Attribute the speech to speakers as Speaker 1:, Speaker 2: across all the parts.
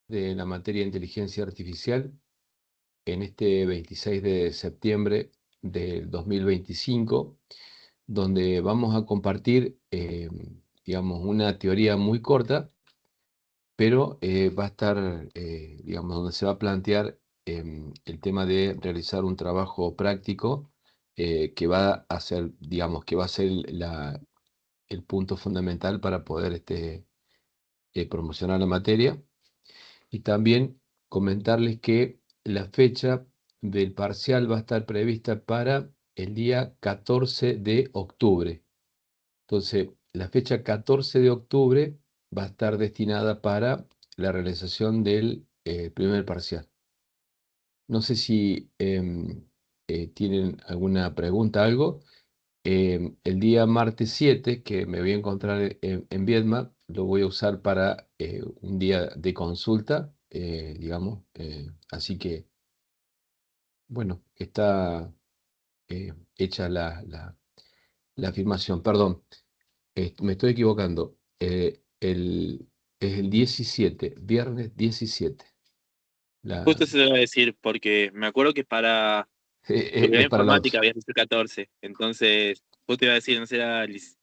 Speaker 1: de la materia de inteligencia artificial en este 26 de septiembre del 2025, donde vamos a compartir, digamos, una teoría muy corta, pero va a estar, digamos, donde se va a plantear el tema de realizar un trabajo práctico que va a ser, digamos, que va a ser el punto fundamental para poder promocionar la materia. Y también comentarles que la fecha del parcial va a estar prevista para el día 14 de octubre. Entonces, la fecha 14 de octubre va a estar destinada para la realización del primer parcial. No sé si tienen alguna pregunta, algo. El día martes 7, que me voy a encontrar en Viedma, lo voy a usar para un día de consulta, digamos. Así que, bueno, está hecha la afirmación. Perdón, me estoy equivocando. Es el 17, viernes 17. La,
Speaker 2: Justo se lo iba a decir, porque me acuerdo que para seguridad
Speaker 1: es para la otra.
Speaker 2: informática había dicho 14, entonces justo iba a decir, no será Liz.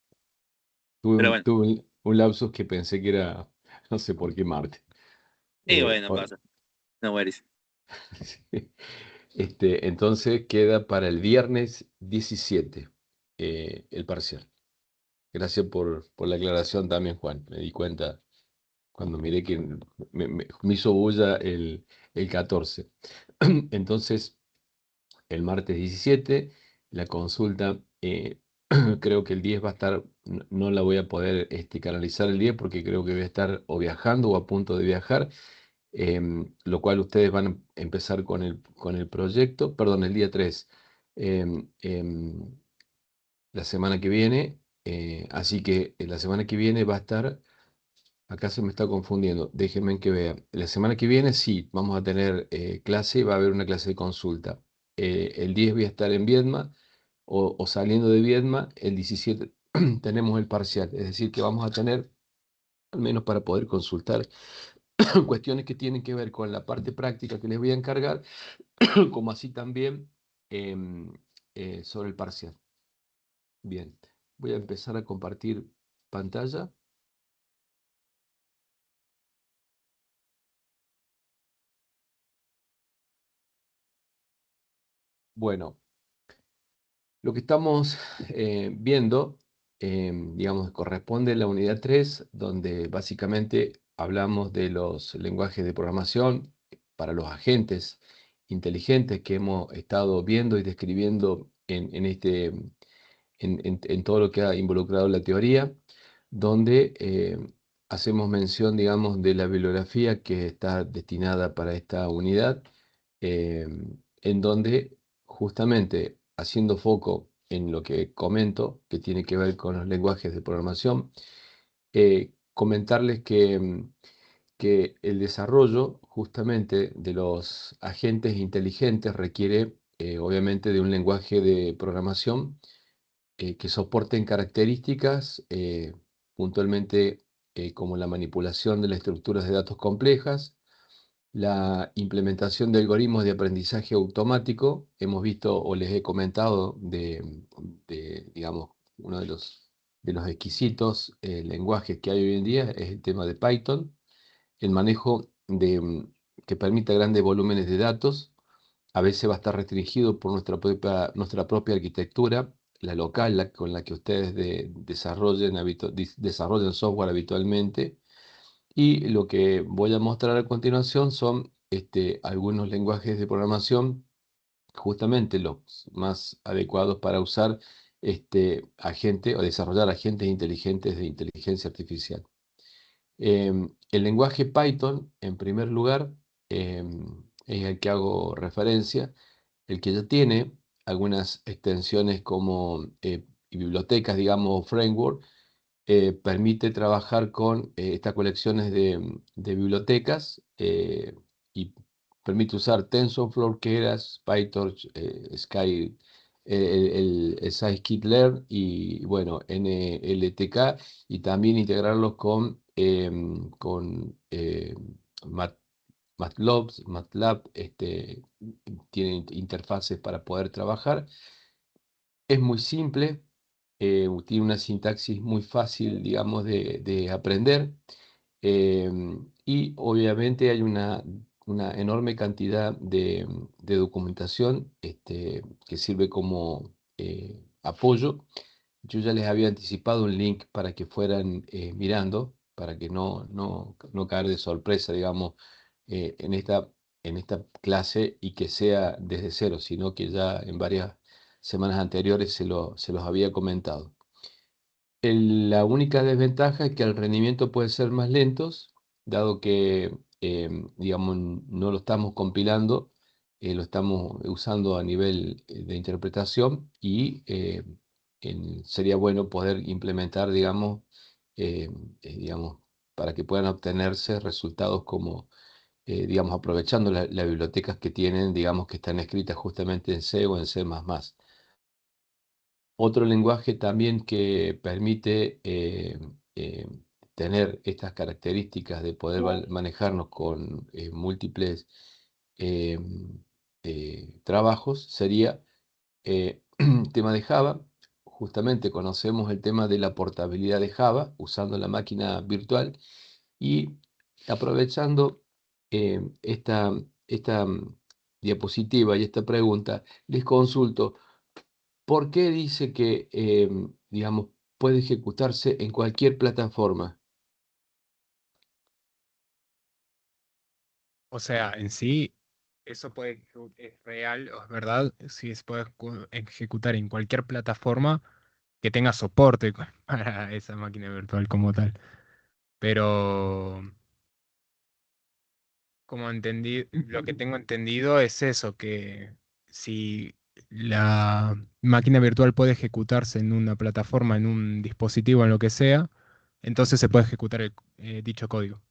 Speaker 1: Tuve
Speaker 2: Pero
Speaker 1: un,
Speaker 2: bueno,
Speaker 1: tuve un lapsus que pensé que era, no sé por qué Marte.
Speaker 2: y
Speaker 1: Eh,
Speaker 2: bueno,
Speaker 1: o-
Speaker 2: pasa, no worries.
Speaker 1: sí. Entonces queda para el viernes 17 el parcial. Gracias por la aclaración también, Juan. Me di cuenta cuando miré que me hizo bulla el 14. Entonces, el martes 17, la consulta, creo que el 10 va a estar, no la voy a poder canalizar el 10 porque creo que voy a estar o viajando o a punto de viajar, lo cual ustedes van a empezar con el proyecto, perdón, el día 3, em, em, la semana que viene, así que la semana que viene va a estar, acá se me está confundiendo, déjenme que vea, la semana que viene sí, vamos a tener clase, va a haber una clase de consulta. El 10 voy a estar en Viedma o saliendo de Viedma, el 17 tenemos el parcial, es decir, que vamos a tener, al menos para poder consultar, cuestiones que tienen que ver con la parte práctica que les voy a encargar, como así también em, sobre el parcial. Bien, voy a empezar a compartir pantalla. Bueno, lo que estamos viendo, digamos, corresponde a la unidad 3, donde básicamente hablamos de los lenguajes de programación para los agentes inteligentes que hemos estado viendo y describiendo en todo lo que ha involucrado la teoría, donde hacemos mención, digamos, de la bibliografía que está destinada para esta unidad, eh, en donde justamente haciendo foco en lo que comento, que tiene que ver con los lenguajes de programación, comentarles que el desarrollo justamente de los agentes inteligentes requiere obviamente de un lenguaje de programación que soporten características puntualmente como la manipulación de las estructuras de datos complejas, la implementación de algoritmos de aprendizaje automático. Hemos visto o les he comentado digamos, uno de los exquisitos lenguajes que hay hoy en día es el tema de Python, el manejo que permita grandes volúmenes de datos. A veces va a estar restringido por nuestra propia arquitectura, la local, con la que ustedes desarrollen software habitualmente. Y lo que voy a mostrar a continuación son algunos lenguajes de programación, justamente los más adecuados para usar agente o desarrollar agentes inteligentes de inteligencia artificial. El lenguaje Python, en primer lugar, es el que hago referencia, el que ya tiene algunas extensiones como bibliotecas, digamos, framework, permite trabajar con estas colecciones de bibliotecas y permite usar TensorFlow, Keras, PyTorch, Sky, el Scikit-learn y bueno, NLTK, y también integrarlos con MATLAB, tiene interfaces para poder trabajar. Es muy simple, tiene una sintaxis muy fácil, digamos, de aprender. Y obviamente hay una enorme cantidad de documentación que sirve como apoyo. Yo ya les había anticipado un link para que fueran mirando, para que no caer de sorpresa, digamos, en esta clase y que sea desde cero, sino que ya en varias semanas anteriores se los había comentado. La única desventaja es que el rendimiento puede ser más lentos, dado que, digamos, no lo estamos compilando, lo estamos usando a nivel de interpretación y sería bueno poder implementar, eh, digamos, para que puedan obtenerse resultados como, digamos, aprovechando las bibliotecas que tienen, digamos, que están escritas justamente en C o en C++. Otro lenguaje también que permite eh, tener estas características de poder manejarnos con múltiples eh, trabajos sería tema de Java. Justamente conocemos el tema de la portabilidad de Java usando la máquina virtual y aprovechando esta diapositiva y esta pregunta, les consulto. ¿Por qué dice que, digamos, puede ejecutarse en cualquier plataforma?
Speaker 3: O sea, en sí, eso es real o es verdad, sí se puede ejecutar en cualquier plataforma que tenga soporte para esa máquina virtual como tal. Pero lo que tengo entendido es eso, que si la máquina virtual puede ejecutarse en una plataforma, en un dispositivo, en lo que sea, entonces se puede ejecutar dicho código.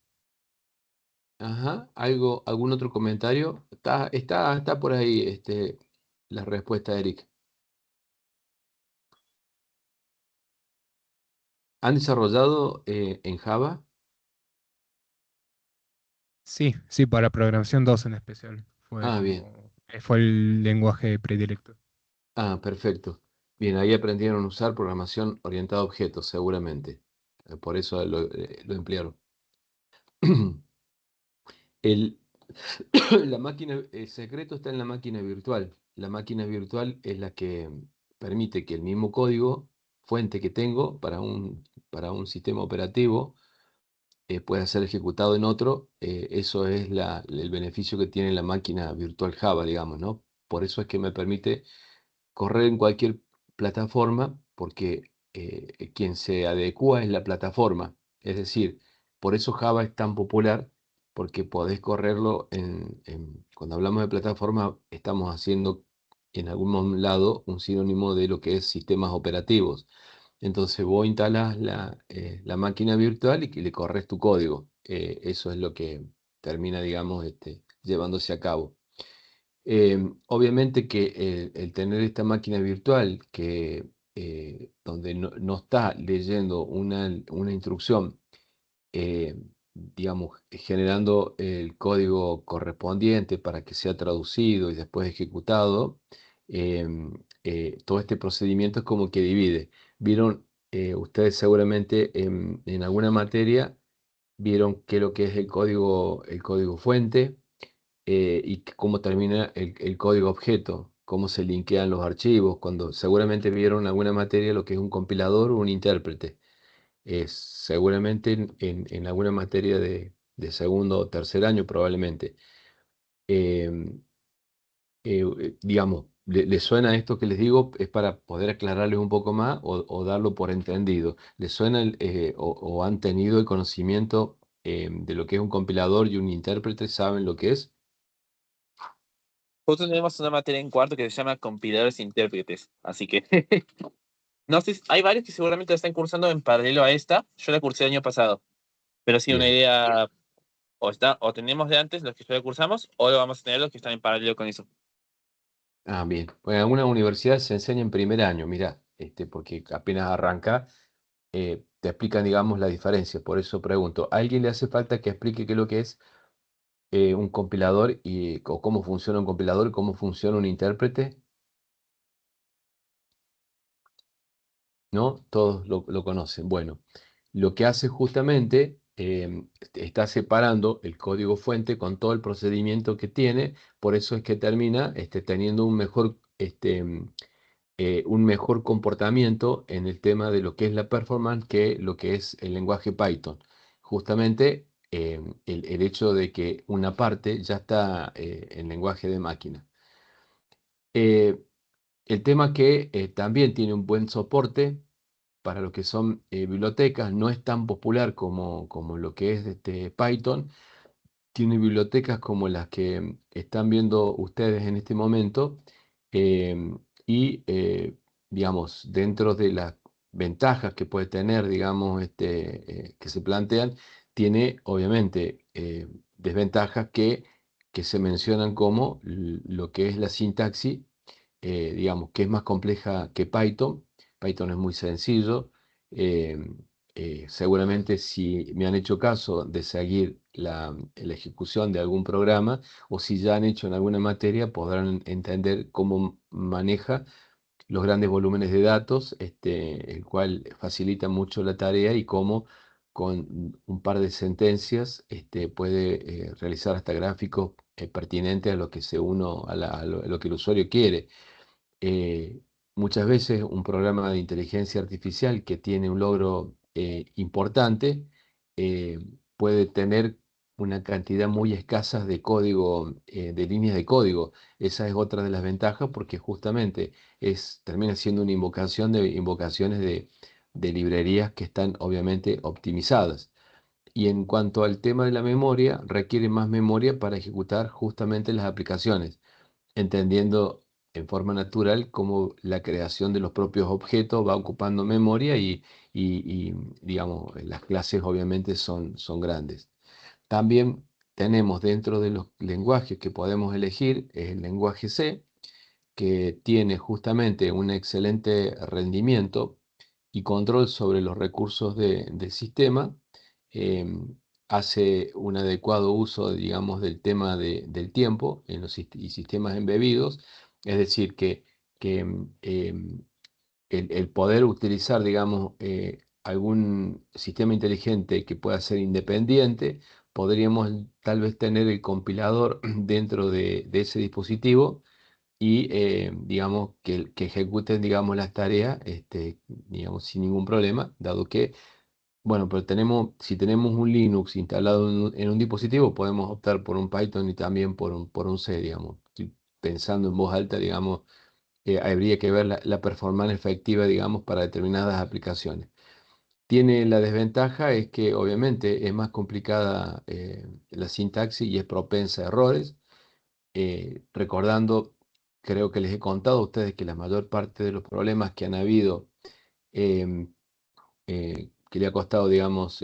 Speaker 1: Ajá, algún otro comentario? Está por ahí la respuesta, Eric. ¿Han desarrollado en Java?
Speaker 3: Sí, sí, para programación 2 en especial.
Speaker 1: Ah, bien.
Speaker 3: Fue el lenguaje predilecto.
Speaker 1: Ah, perfecto. Bien, ahí aprendieron a usar programación orientada a objetos, seguramente. Por eso lo emplearon. El, el secreto está en la máquina virtual. La máquina virtual es la que permite que el mismo código fuente que tengo para un sistema operativo pueda ser ejecutado en otro. Eso es el beneficio que tiene la máquina virtual Java, digamos, ¿no? Por eso es que me permite correr en cualquier plataforma porque quien se adecua es la plataforma. Es decir, por eso Java es tan popular porque podés correrlo cuando hablamos de plataforma, estamos haciendo en algún lado un sinónimo de lo que es sistemas operativos. Entonces vos instalás la máquina virtual y que le corres tu código. Eso es lo que termina, digamos, llevándose a cabo. Obviamente que el tener esta máquina virtual donde no está leyendo una instrucción, digamos, generando el código correspondiente para que sea traducido y después ejecutado, todo este procedimiento es como que divide. Vieron, ustedes seguramente en alguna materia vieron qué es lo que es el código fuente y cómo termina el código objeto, cómo se linkean los archivos, cuando seguramente vieron en alguna materia lo que es un compilador o un intérprete. Seguramente en alguna materia de segundo o tercer año probablemente. Em, digamos, ¿les suena esto que les digo? Es para poder aclararles un poco más o darlo por entendido. ¿Les suena o han tenido el conocimiento de lo que es un compilador y un intérprete? ¿Saben lo que es?
Speaker 2: Justo tenemos una materia en cuarto que se llama compiladores e intérpretes, así que no sé, hay varios que seguramente la están cursando en paralelo a esta. Yo la cursé el año pasado, pero sí una
Speaker 1: Bien.
Speaker 2: idea o tenemos de antes los que ya la cursamos o lo vamos a tener los que están en paralelo con eso.
Speaker 1: Ah, bien. Bueno, en algunas universidades se enseña en primer año, mira, porque apenas arranca, te explican, digamos, la diferencia. Por eso pregunto, ¿a alguien le hace falta que explique qué es lo que es? un compilador o cómo funciona un compilador y cómo funciona un intérprete? ¿No? Todos lo conocen. Bueno, lo que hace justamente está separando el código fuente con todo el procedimiento que tiene, por eso es que termina teniendo un mejor comportamiento en el tema de lo que es la performance que lo que es el lenguaje Python. Justamente el hecho de que una parte ya está en lenguaje de máquina. Eh, el tema que también tiene un buen soporte para lo que son bibliotecas, no es tan popular como lo que es Python. Tiene bibliotecas como las que están viendo ustedes en este momento em, y, digamos, dentro de las ventajas que puede tener, digamos, que se plantean, tiene obviamente desventajas que se mencionan como lo que es la sintaxis, digamos, que es más compleja que Python. Python es muy sencillo. em, Seguramente si me han hecho caso de seguir la ejecución de algún programa o si ya han hecho en alguna materia, podrán entender cómo maneja los grandes volúmenes de datos, el cual facilita mucho la tarea y cómo con un par de sentencias puede realizar hasta gráficos pertinentes a lo que a lo que el usuario quiere. eh, Muchas veces un programa de inteligencia artificial que tiene un logro importante eh, puede tener una cantidad muy escasa de código, de líneas de código. Esa es otra de las ventajas porque justamente termina siendo una invocación de invocaciones de librerías que están obviamente optimizadas. Y en cuanto al tema de la memoria, requiere más memoria para ejecutar justamente las aplicaciones entendiendo en forma natural cómo la creación de los propios objetos va ocupando memoria y, digamos, las clases obviamente son grandes. También tenemos dentro de los lenguajes que podemos elegir el lenguaje C, que tiene justamente un excelente rendimiento y control sobre los recursos del sistema, hace un adecuado uso, digamos, del tema del tiempo en los y sistemas embebidos, es decir, que el poder utilizar, digamos, algún sistema inteligente que pueda ser independiente, podríamos tal vez tener el compilador dentro de ese dispositivo y digamos que ejecuten digamos las tareas digamos sin ningún problema, dado que bueno, pero si tenemos un Linux instalado en un dispositivo, podemos optar por un Python y también por un C, digamos. Estoy pensando en voz alta, digamos, habría que ver la performance efectiva, digamos, para determinadas aplicaciones. Tiene la desventaja es que obviamente es más complicada la sintaxis y es propensa a errores. Recordando, creo que les he contado a ustedes que la mayor parte de los problemas que han habido, em, que le ha costado, digamos,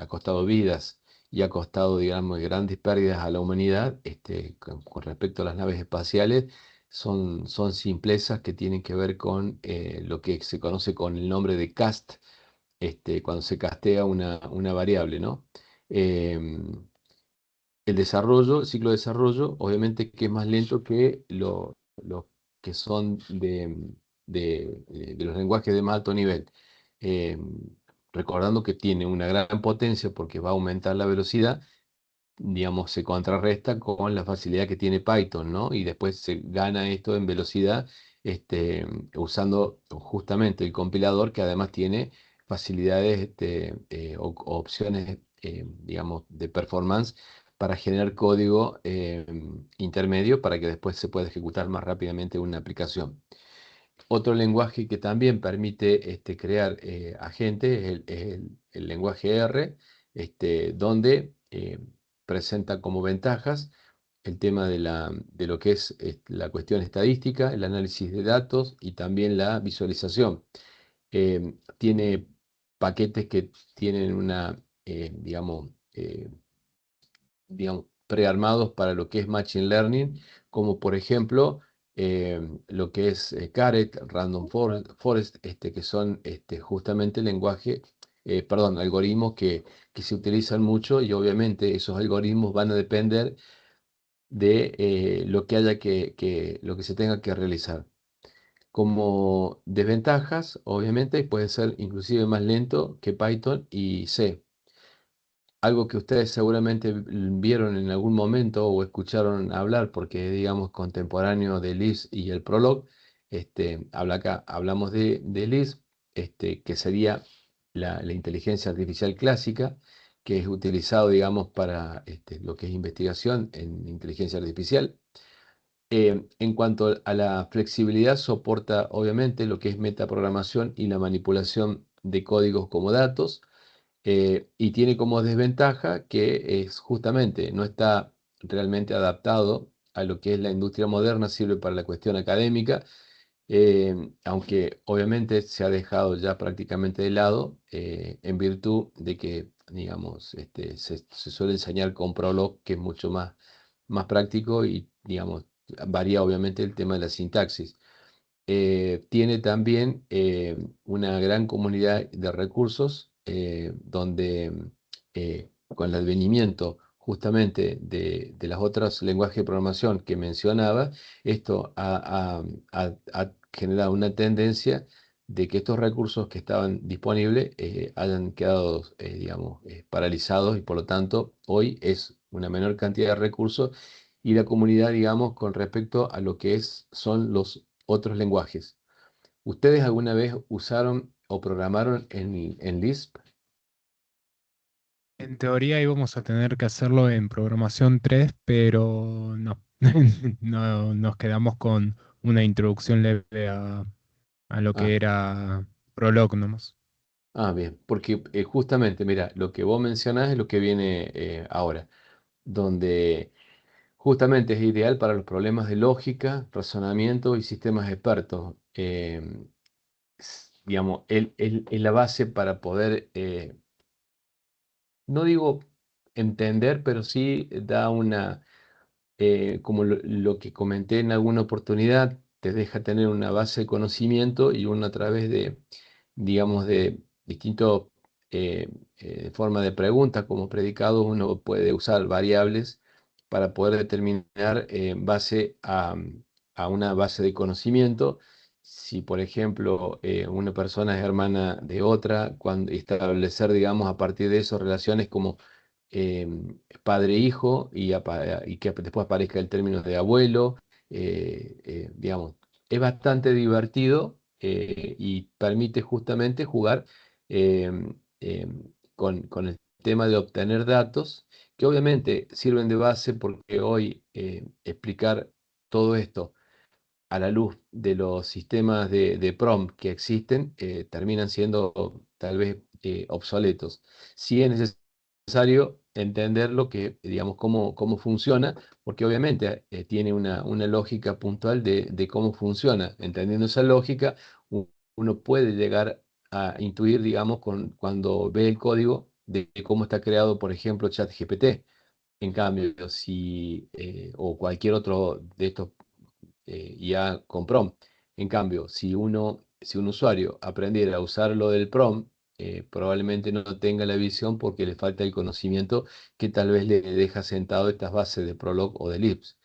Speaker 1: ha costado vidas y ha costado, digamos, grandes pérdidas a la humanidad, con respecto a las naves espaciales, son simplezas que tienen que ver con lo que se conoce con el nombre de cast, cuando se castea una variable, ¿no? Em, el ciclo de desarrollo, obviamente que es más lento que los que son de los lenguajes de más alto nivel. Eh, Recordando que tiene una gran potencia porque va a aumentar la velocidad, digamos, se contrarresta con la facilidad que tiene Python, ¿no? Y después se gana esto en velocidad, usando justamente el compilador que además tiene facilidades, o opciones, digamos, de performance para generar código intermedio para que después se pueda ejecutar más rápidamente una aplicación. Otro lenguaje que también permite crear agentes es el lenguaje R, donde presenta como ventajas el tema de lo que es la cuestión estadística, el análisis de datos y también la visualización. Tiene paquetes que tienen digamos, prearmados para lo que es Machine Learning, como por ejemplo lo que es Caret, Random Forest, que son justamente el lenguaje perdón, algoritmos que se utilizan mucho y obviamente esos algoritmos van a depender de lo que haya lo que se tenga que realizar. Como desventajas, obviamente puede ser inclusive más lento que Python y C. Algo que ustedes seguramente vieron en algún momento o escucharon hablar, porque digamos contemporáneo de Lisp y el Prolog, hablamos de Lisp, que sería la inteligencia artificial clásica, que es utilizado, digamos, para lo que es investigación en inteligencia artificial. En cuanto a la flexibilidad, soporta obviamente lo que es metaprogramación y la manipulación de códigos como datos, y tiene como desventaja que es justamente no está realmente adaptado a lo que es la industria moderna, sirve para la cuestión académica, aunque obviamente se ha dejado ya prácticamente de lado, en virtud de que, digamos, se suele enseñar con Prolog, que es mucho más práctico y, digamos, varía obviamente el tema de la sintaxis. Tiene también una gran comunidad de recursos, donde con el advenimiento justamente de los otros lenguajes de programación que mencionaba, esto ha generado una tendencia de que estos recursos que estaban disponibles hayan quedado, digamos, paralizados, y por lo tanto hoy es una menor cantidad de recursos y la comunidad, digamos, con respecto a lo que son los otros lenguajes. ¿Ustedes alguna vez usaron o programaron en Lisp?
Speaker 3: En teoría íbamos a tener que hacerlo en programación 3, pero no. No nos quedamos con una introducción leve a lo
Speaker 1: Ah,
Speaker 3: que era Prolog nomás.
Speaker 1: bien, porque justamente, mira, lo que vos mencionás es lo que viene ahora, donde justamente es ideal para los problemas de lógica, razonamiento y sistemas expertos. Digamos, es la base para poder, no digo entender, pero sí da como lo que comenté en alguna oportunidad, te deja tener una base de conocimiento y uno a través de, digamos, de distintos formas de preguntas como predicados, uno puede usar variables para poder determinar en base a una base de conocimiento. Si, por ejemplo, una persona es hermana de otra, cuando establecer, digamos, a partir de eso relaciones como padre-hijo y que después aparezca el término de abuelo, digamos, es bastante divertido, y permite justamente jugar con el tema de obtener datos, que obviamente sirven de base porque hoy explicar todo esto a la luz de los sistemas de prompt que existen, terminan siendo tal vez obsoletos. Sí es necesario entender lo que, digamos, cómo funciona, porque obviamente tiene una lógica puntual de cómo funciona. Entendiendo esa lógica, uno puede llegar a intuir, digamos, cuando ve el código de cómo está creado, por ejemplo, ChatGPT. En cambio, o cualquier otro de estos IA con prompt. En cambio, si un usuario aprendiera a usar lo del prompt, probablemente no tenga la visión porque le falta el conocimiento que tal vez le deja sentado estas bases de Prolog o de Lisp.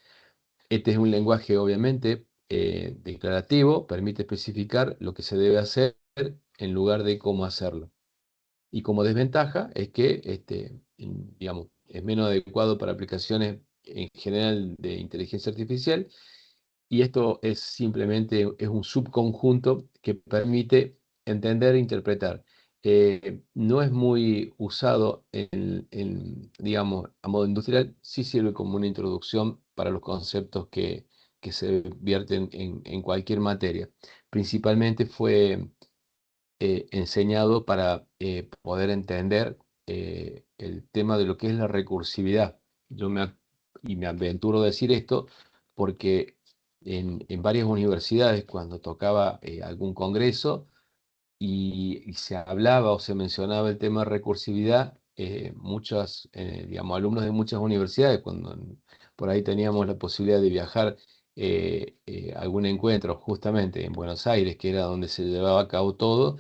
Speaker 1: Este es un lenguaje obviamente declarativo, permite especificar lo que se debe hacer en lugar de cómo hacerlo. Y como desventaja es que digamos, es menos adecuado para aplicaciones en general de inteligencia artificial, y esto es simplemente es un subconjunto que permite entender e interpretar. No es muy usado digamos, a modo industrial, sí sirve como una introducción para los conceptos que se vierten en cualquier materia. Principalmente fue enseñado para poder entender el tema de lo que es la recursividad. Y me aventuro a decir esto porque en varias universidades, cuando tocaba algún congreso y se hablaba o se mencionaba el tema de recursividad, muchos, digamos, alumnos de muchas universidades, cuando por ahí teníamos la posibilidad de viajar a algún encuentro justamente en Buenos Aires, que era donde se llevaba a cabo todo,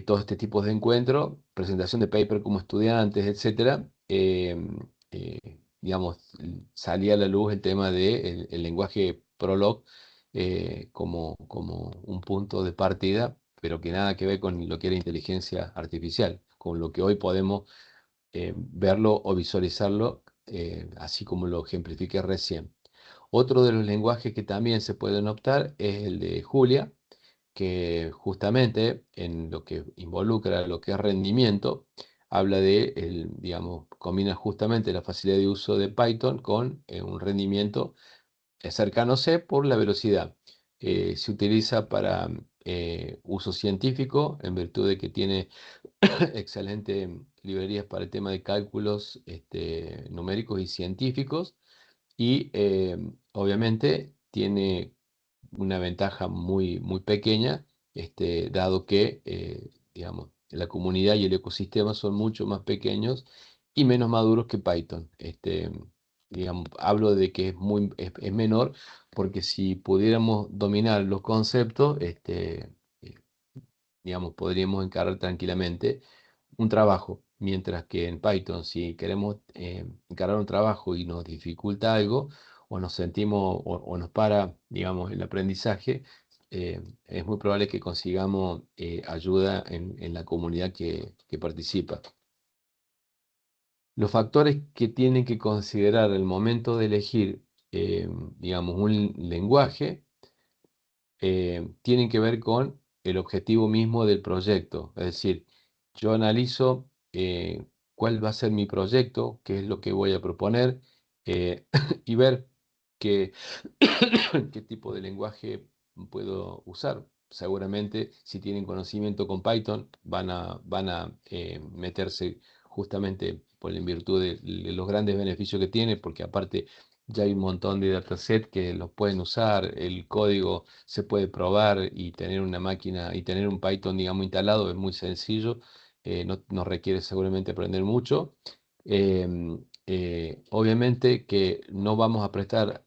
Speaker 1: todos este tipo de encuentros, presentación de paper como estudiantes, etcétera, digamos, salía a la luz el tema del el lenguaje Prolog como un punto de partida, pero que nada que ver con lo que era inteligencia artificial, con lo que hoy podemos verlo o visualizarlo, así como lo ejemplifiqué recién. Otro de los lenguajes que también se pueden optar es el de Julia, que justamente en lo que involucra lo que es rendimiento, habla de, digamos, combina justamente la facilidad de uso de Python con un rendimiento cercano a C por la velocidad. Se utiliza para uso científico en virtud de que tiene excelentes librerías para el tema de cálculos numéricos y científicos y obviamente tiene una ventaja muy pequeña, dado que digamos, la comunidad y el ecosistema son mucho más pequeños y menos maduros que Python. Digamos, hablo de que es menor porque si pudiéramos dominar los conceptos, eh, digamos, podríamos encarar tranquilamente un trabajo, mientras que en Python, si queremos encarar un trabajo y nos dificulta algo, o nos sentimos o nos para, digamos, el aprendizaje, es muy probable que consigamos ayuda en la comunidad que participa. Los factores que tienen que considerar al momento de elegir, digamos, un lenguaje, tienen que ver con el objetivo mismo del proyecto. Es decir, yo analizo cuál va a ser mi proyecto, qué es lo que voy a proponer y ver qué, qué tipo de lenguaje puedo usar. Seguramente si tienen conocimiento con Python van a meterse justamente en virtud de los grandes beneficios que tiene, porque aparte ya hay un montón de datasets que los pueden usar, el código se puede probar y tener una máquina y tener un Python, digamos, instalado es muy sencillo, no requiere seguramente aprender mucho. Obviamente que no vamos a prestar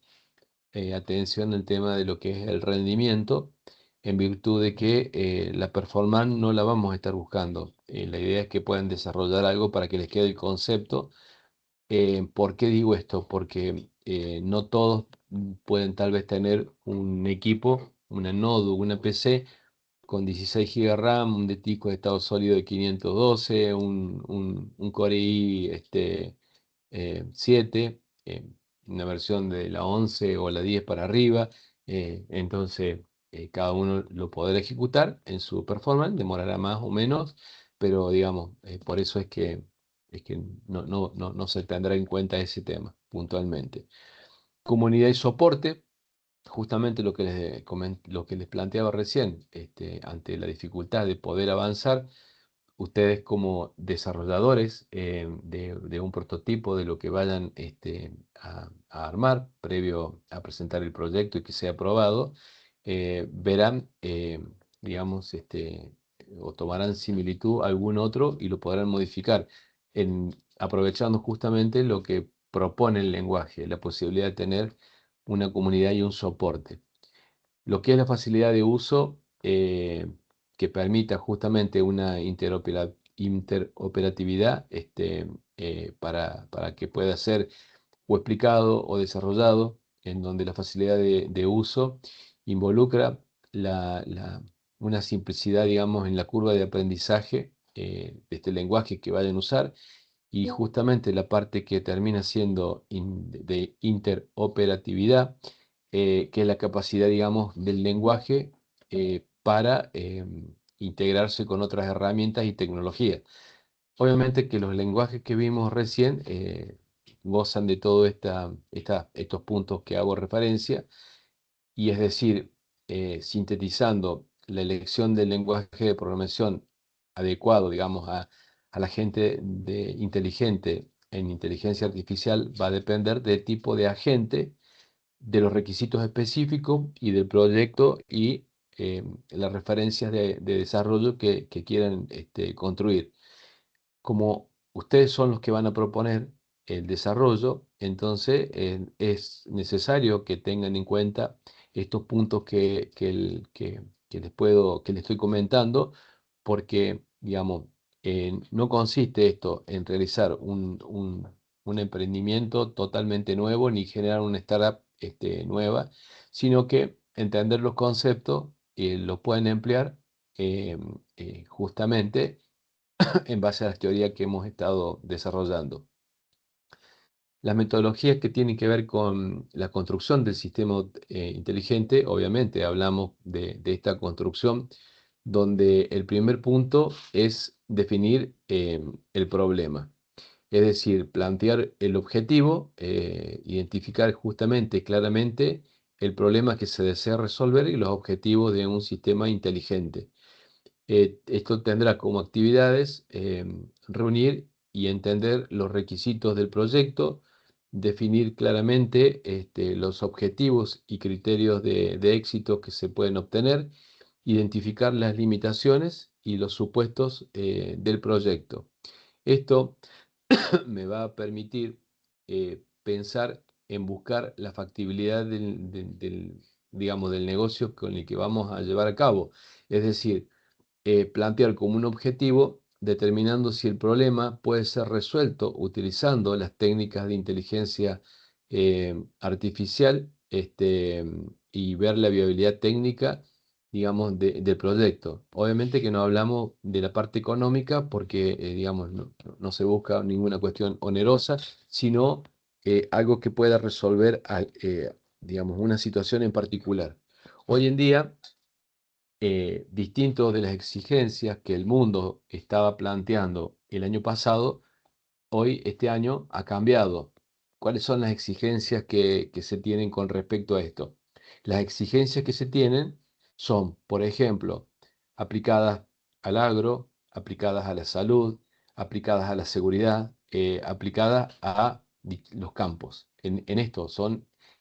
Speaker 1: atención al tema de lo que es el rendimiento, en virtud de que la performance no la vamos a estar buscando. La idea es que puedan desarrollar algo para que les quede el concepto. ¿Por qué digo esto? Porque no todos pueden tal vez tener un equipo, una nodo, una PC con 16 GB de RAM, un disco de estado sólido de 512, un Core i 7, una versión de la 11 o la 10 para arriba. Entonces, cada uno lo podrá ejecutar en su performance, demorará más o menos, pero digamos, por eso es que no se tendrá en cuenta ese tema puntualmente. Comunidad y soporte, justamente lo que les planteaba recién, ante la dificultad de poder avanzar, ustedes como desarrolladores de un prototipo de lo que vayan a armar previo a presentar el proyecto y que sea aprobado, verán, digamos, o tomarán similitud a algún otro y lo podrán modificar, aprovechando justamente lo que propone el lenguaje, la posibilidad de tener una comunidad y un soporte. Lo que es la facilidad de uso que permita justamente una interoperatividad para que pueda ser o explicado o desarrollado, en donde la facilidad de uso involucra la- la- una simplicidad, digamos, en la curva de aprendizaje de este lenguaje que vayan a usar y justamente la parte que termina siendo de interoperatividad, que es la capacidad, digamos, del lenguaje para integrarse con otras herramientas y tecnologías. Obviamente que los lenguajes que vimos recién gozan de todos estos puntos que hago referencia, y es decir, sintetizando la elección del lenguaje de programación adecuado, digamos, a la gente inteligente en inteligencia artificial va a depender del tipo de agente, de los requisitos específicos y del proyecto y las referencias de desarrollo que quieran construir. Como ustedes son los que van a proponer el desarrollo, entonces es necesario que tengan en cuenta estos puntos que les estoy comentando, porque, digamos, no consiste esto en realizar un emprendimiento totalmente nuevo ni generar una startup nueva, sino que entender los conceptos los pueden emplear eh, justamente en base a las teorías que hemos estado desarrollando. Las metodologías que tienen que ver con la construcción del sistema inteligente, obviamente hablamos de esta construcción, donde el primer punto es definir el problema. Es decir, plantear el objetivo, identificar justamente, claramente, el problema que se desea resolver y los objetivos de un sistema inteligente. Esto tendrá como actividades reunir y entender los requisitos del proyecto, definir claramente los objetivos y criterios de éxito que se pueden obtener, identificar las limitaciones y los supuestos del proyecto. Esto me va a permitir pensar en buscar la factibilidad digamos, del negocio con el que vamos a llevar a cabo. Es decir, plantear como un objetivo, determinando si el problema puede ser resuelto utilizando las técnicas de inteligencia artificial y ver la viabilidad técnica, digamos, del proyecto. Obviamente que no hablamos de la parte económica porque, digamos, no se busca ninguna cuestión onerosa, sino algo que pueda resolver, digamos, una situación en particular. Hoy en día, distinto de las exigencias que el mundo estaba planteando el año pasado, hoy, este año, ha cambiado. ¿Cuáles son las exigencias que se tienen con respecto a esto? Las exigencias que se tienen son, por ejemplo, aplicadas al agro, aplicadas a la salud, aplicadas a la seguridad, aplicadas a los campos. En esto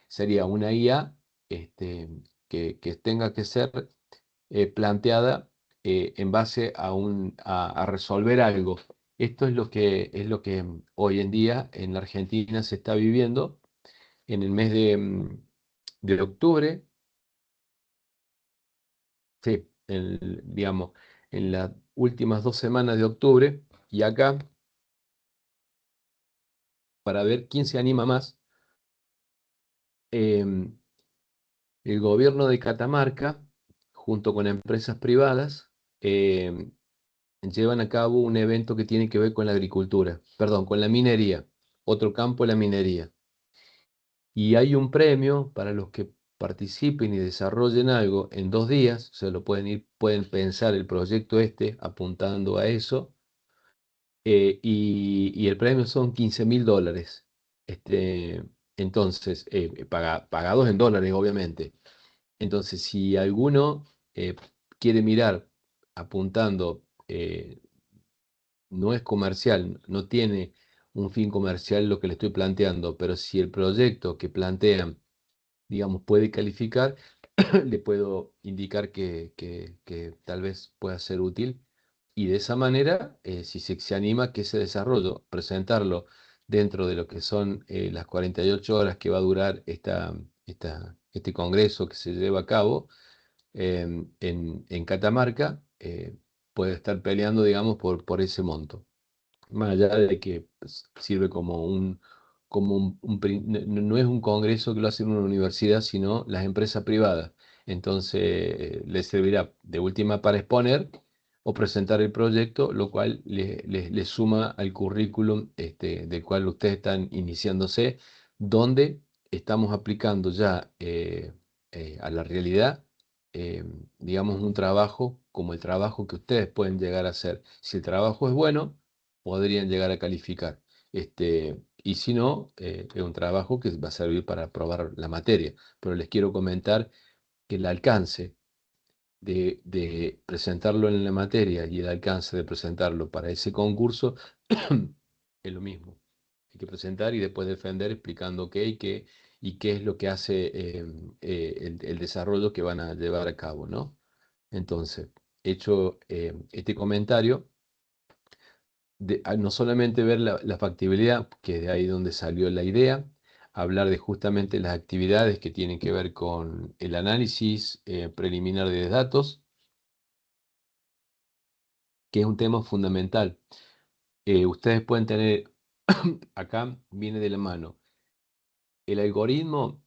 Speaker 1: sería una IA que tenga que ser planteada en base a resolver algo. Esto es lo que hoy en día en la Argentina se está viviendo en el mes de octubre, sí, digamos, en las últimas 2 semanas de octubre, y acá, para ver quién se anima más, em, el gobierno de Catamarca, junto con empresas privadas, em, llevan a cabo un evento que tiene que ver con la agricultura, perdón, con la minería, otro campo, la minería. Y hay un premio para los que participen y desarrollen algo en 2 días, se lo pueden pensar el proyecto apuntando a eso, y el premio son $15.000. Entonces, pagados en dólares, obviamente. Entonces, si alguno quiere mirar apuntando, no es comercial, no tiene un fin comercial lo que le estoy planteando, pero si el proyecto que plantean, digamos, puede calificar, le puedo indicar que tal vez pueda ser útil y de esa manera, si se anima que ese desarrollo, presentarlo dentro de lo que son las 48 horas que va a durar este congreso que se lleva a cabo en Catamarca, puede estar peleando, digamos, por ese monto. Más allá de que pues, sirve no es un congreso que lo hace en una universidad, sino las empresas privadas. Entonces, les servirá de última para exponer o presentar el proyecto, lo cual le suma al currículum del cual ustedes están iniciándose, donde estamos aplicando ya a la realidad, eh, digamos, un trabajo como el trabajo que ustedes pueden llegar a hacer. Si el trabajo es bueno, podrían llegar a calificar. Y si no, es un trabajo que va a servir para aprobar la materia. Pero les quiero comentar que el alcance de presentarlo en la materia y el alcance de presentarlo para ese concurso es lo mismo. Hay que presentar y después defender explicando qué y qué es lo que hace el desarrollo que van a llevar a cabo, ¿no? Entonces, hecho este comentario, no solamente ver la factibilidad, que es de ahí donde salió la idea, hablar de justamente las actividades que tienen que ver con el análisis preliminar de datos, que es un tema fundamental. Ustedes pueden tener, acá viene de la mano, el algoritmo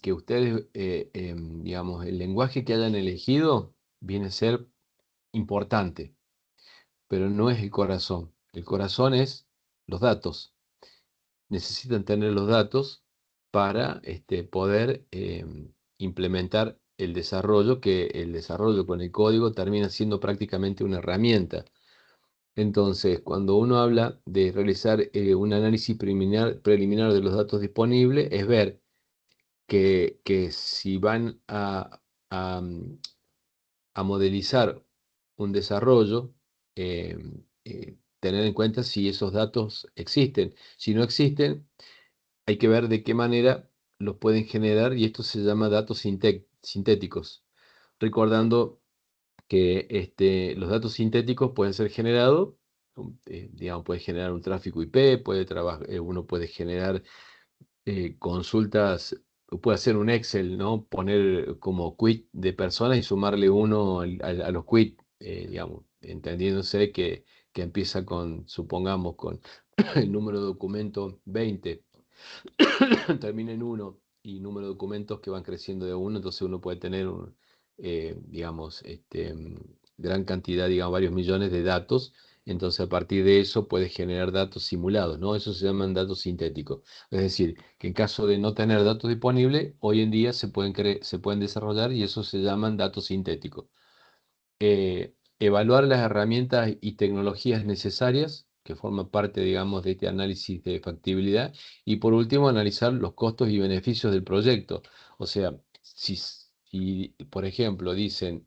Speaker 1: que ustedes, digamos, el lenguaje que hayan elegido viene a ser importante, pero no es el corazón. El corazón es los datos. Necesitan tener los datos para poder implementar el desarrollo, que el desarrollo con el código termina siendo prácticamente una herramienta. Entonces, cuando uno habla de realizar un análisis preliminar de los datos disponibles, es ver que si van a modelizar un desarrollo, tener en cuenta si esos datos existen. Si no existen, hay que ver de qué manera los pueden generar y esto se llama datos sintéticos. Recordando que los datos sintéticos pueden ser generados, digamos, puede generar un tráfico IP, uno puede generar consultas, puede hacer un Excel, ¿no? Poner como quit de personas y sumarle uno a los quit, digamos, entendiéndose que empieza con, supongamos, con el número de documento 20, termina en 1 y número de documentos que van creciendo de 1, entonces uno puede tener, digamos, gran cantidad, digamos, varios millones de datos. Entonces, a partir de eso puede generar datos simulados, ¿no? Eso se llaman datos sintéticos. Es decir, que en caso de no tener datos disponibles, hoy en día se pueden desarrollar y eso se llaman datos sintéticos. Evaluar las herramientas y tecnologías necesarias que forman parte, digamos, de este análisis de factibilidad. Y por último, analizar los costos y beneficios del proyecto. O sea, si por ejemplo, dicen,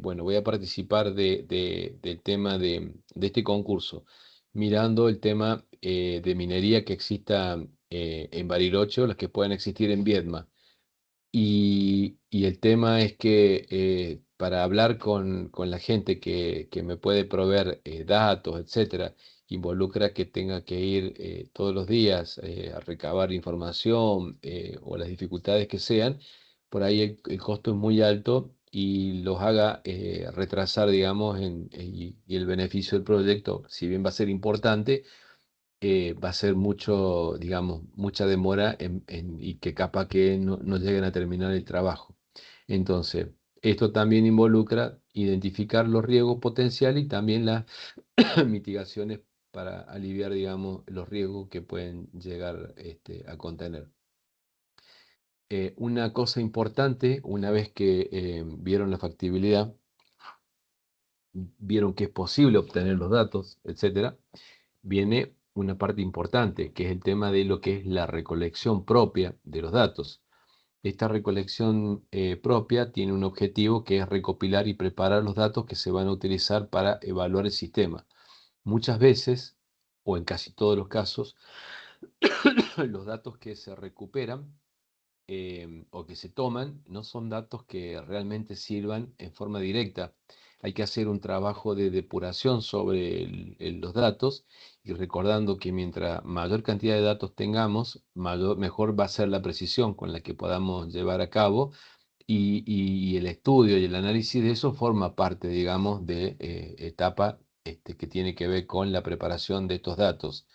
Speaker 1: bueno, voy a participar del tema de este concurso, mirando el tema de minería que exista en Bariloche o las que puedan existir en Viedma. Y el tema es que para hablar con la gente que me puede proveer datos, etcétera, involucra que tenga que ir todos los días a recabar información o las dificultades que sean, por ahí el costo es muy alto y los haga retrasar, digamos, y el beneficio del proyecto, si bien va a ser importante, va a ser mucho, digamos, mucha demora y que capaz que no lleguen a terminar el trabajo. Entonces, esto también involucra identificar los riesgos potenciales y también las mitigaciones para aliviar, digamos, los riesgos que pueden llegar a contener. Una cosa importante, una vez que vieron la factibilidad, vieron que es posible obtener los datos, etcétera, viene una parte importante, que es el tema de lo que es la recolección propia de los datos. Esta recolección propia tiene un objetivo que es recopilar y preparar los datos que se van a utilizar para evaluar el sistema. Muchas veces, o en casi todos los casos, los datos que se recuperan o que se toman no son datos que realmente sirvan en forma directa. Hay que hacer un trabajo de depuración sobre los datos y recordando que mientras mayor cantidad de datos tengamos, mejor va a ser la precisión con la que podamos llevar a cabo y el estudio y el análisis de eso forma parte, digamos, de etapa que tiene que ver con la preparación de estos datos.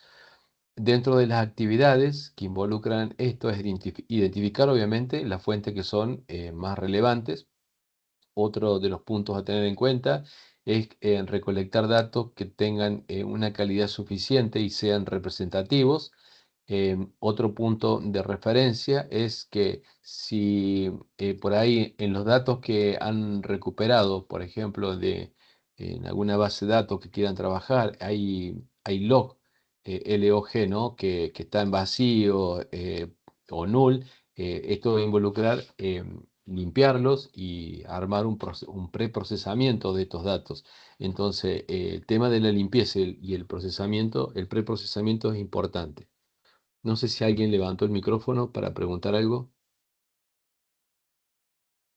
Speaker 1: Dentro de las actividades que involucran esto es identificar obviamente las fuentes que son más relevantes. Otro de los puntos a tener en cuenta es recolectar datos que tengan una calidad suficiente y sean representativos. Otro punto de referencia es que si por ahí en los datos que han recuperado, por ejemplo, en alguna base de datos que quieran trabajar, hay log, LOG, ¿no? que está en vacío o null, esto va a involucrar limpiarlos y armar un preprocesamiento de estos datos. Entonces, el tema de la limpieza y el procesamiento, el preprocesamiento es importante. No sé si alguien levantó el micrófono para preguntar algo.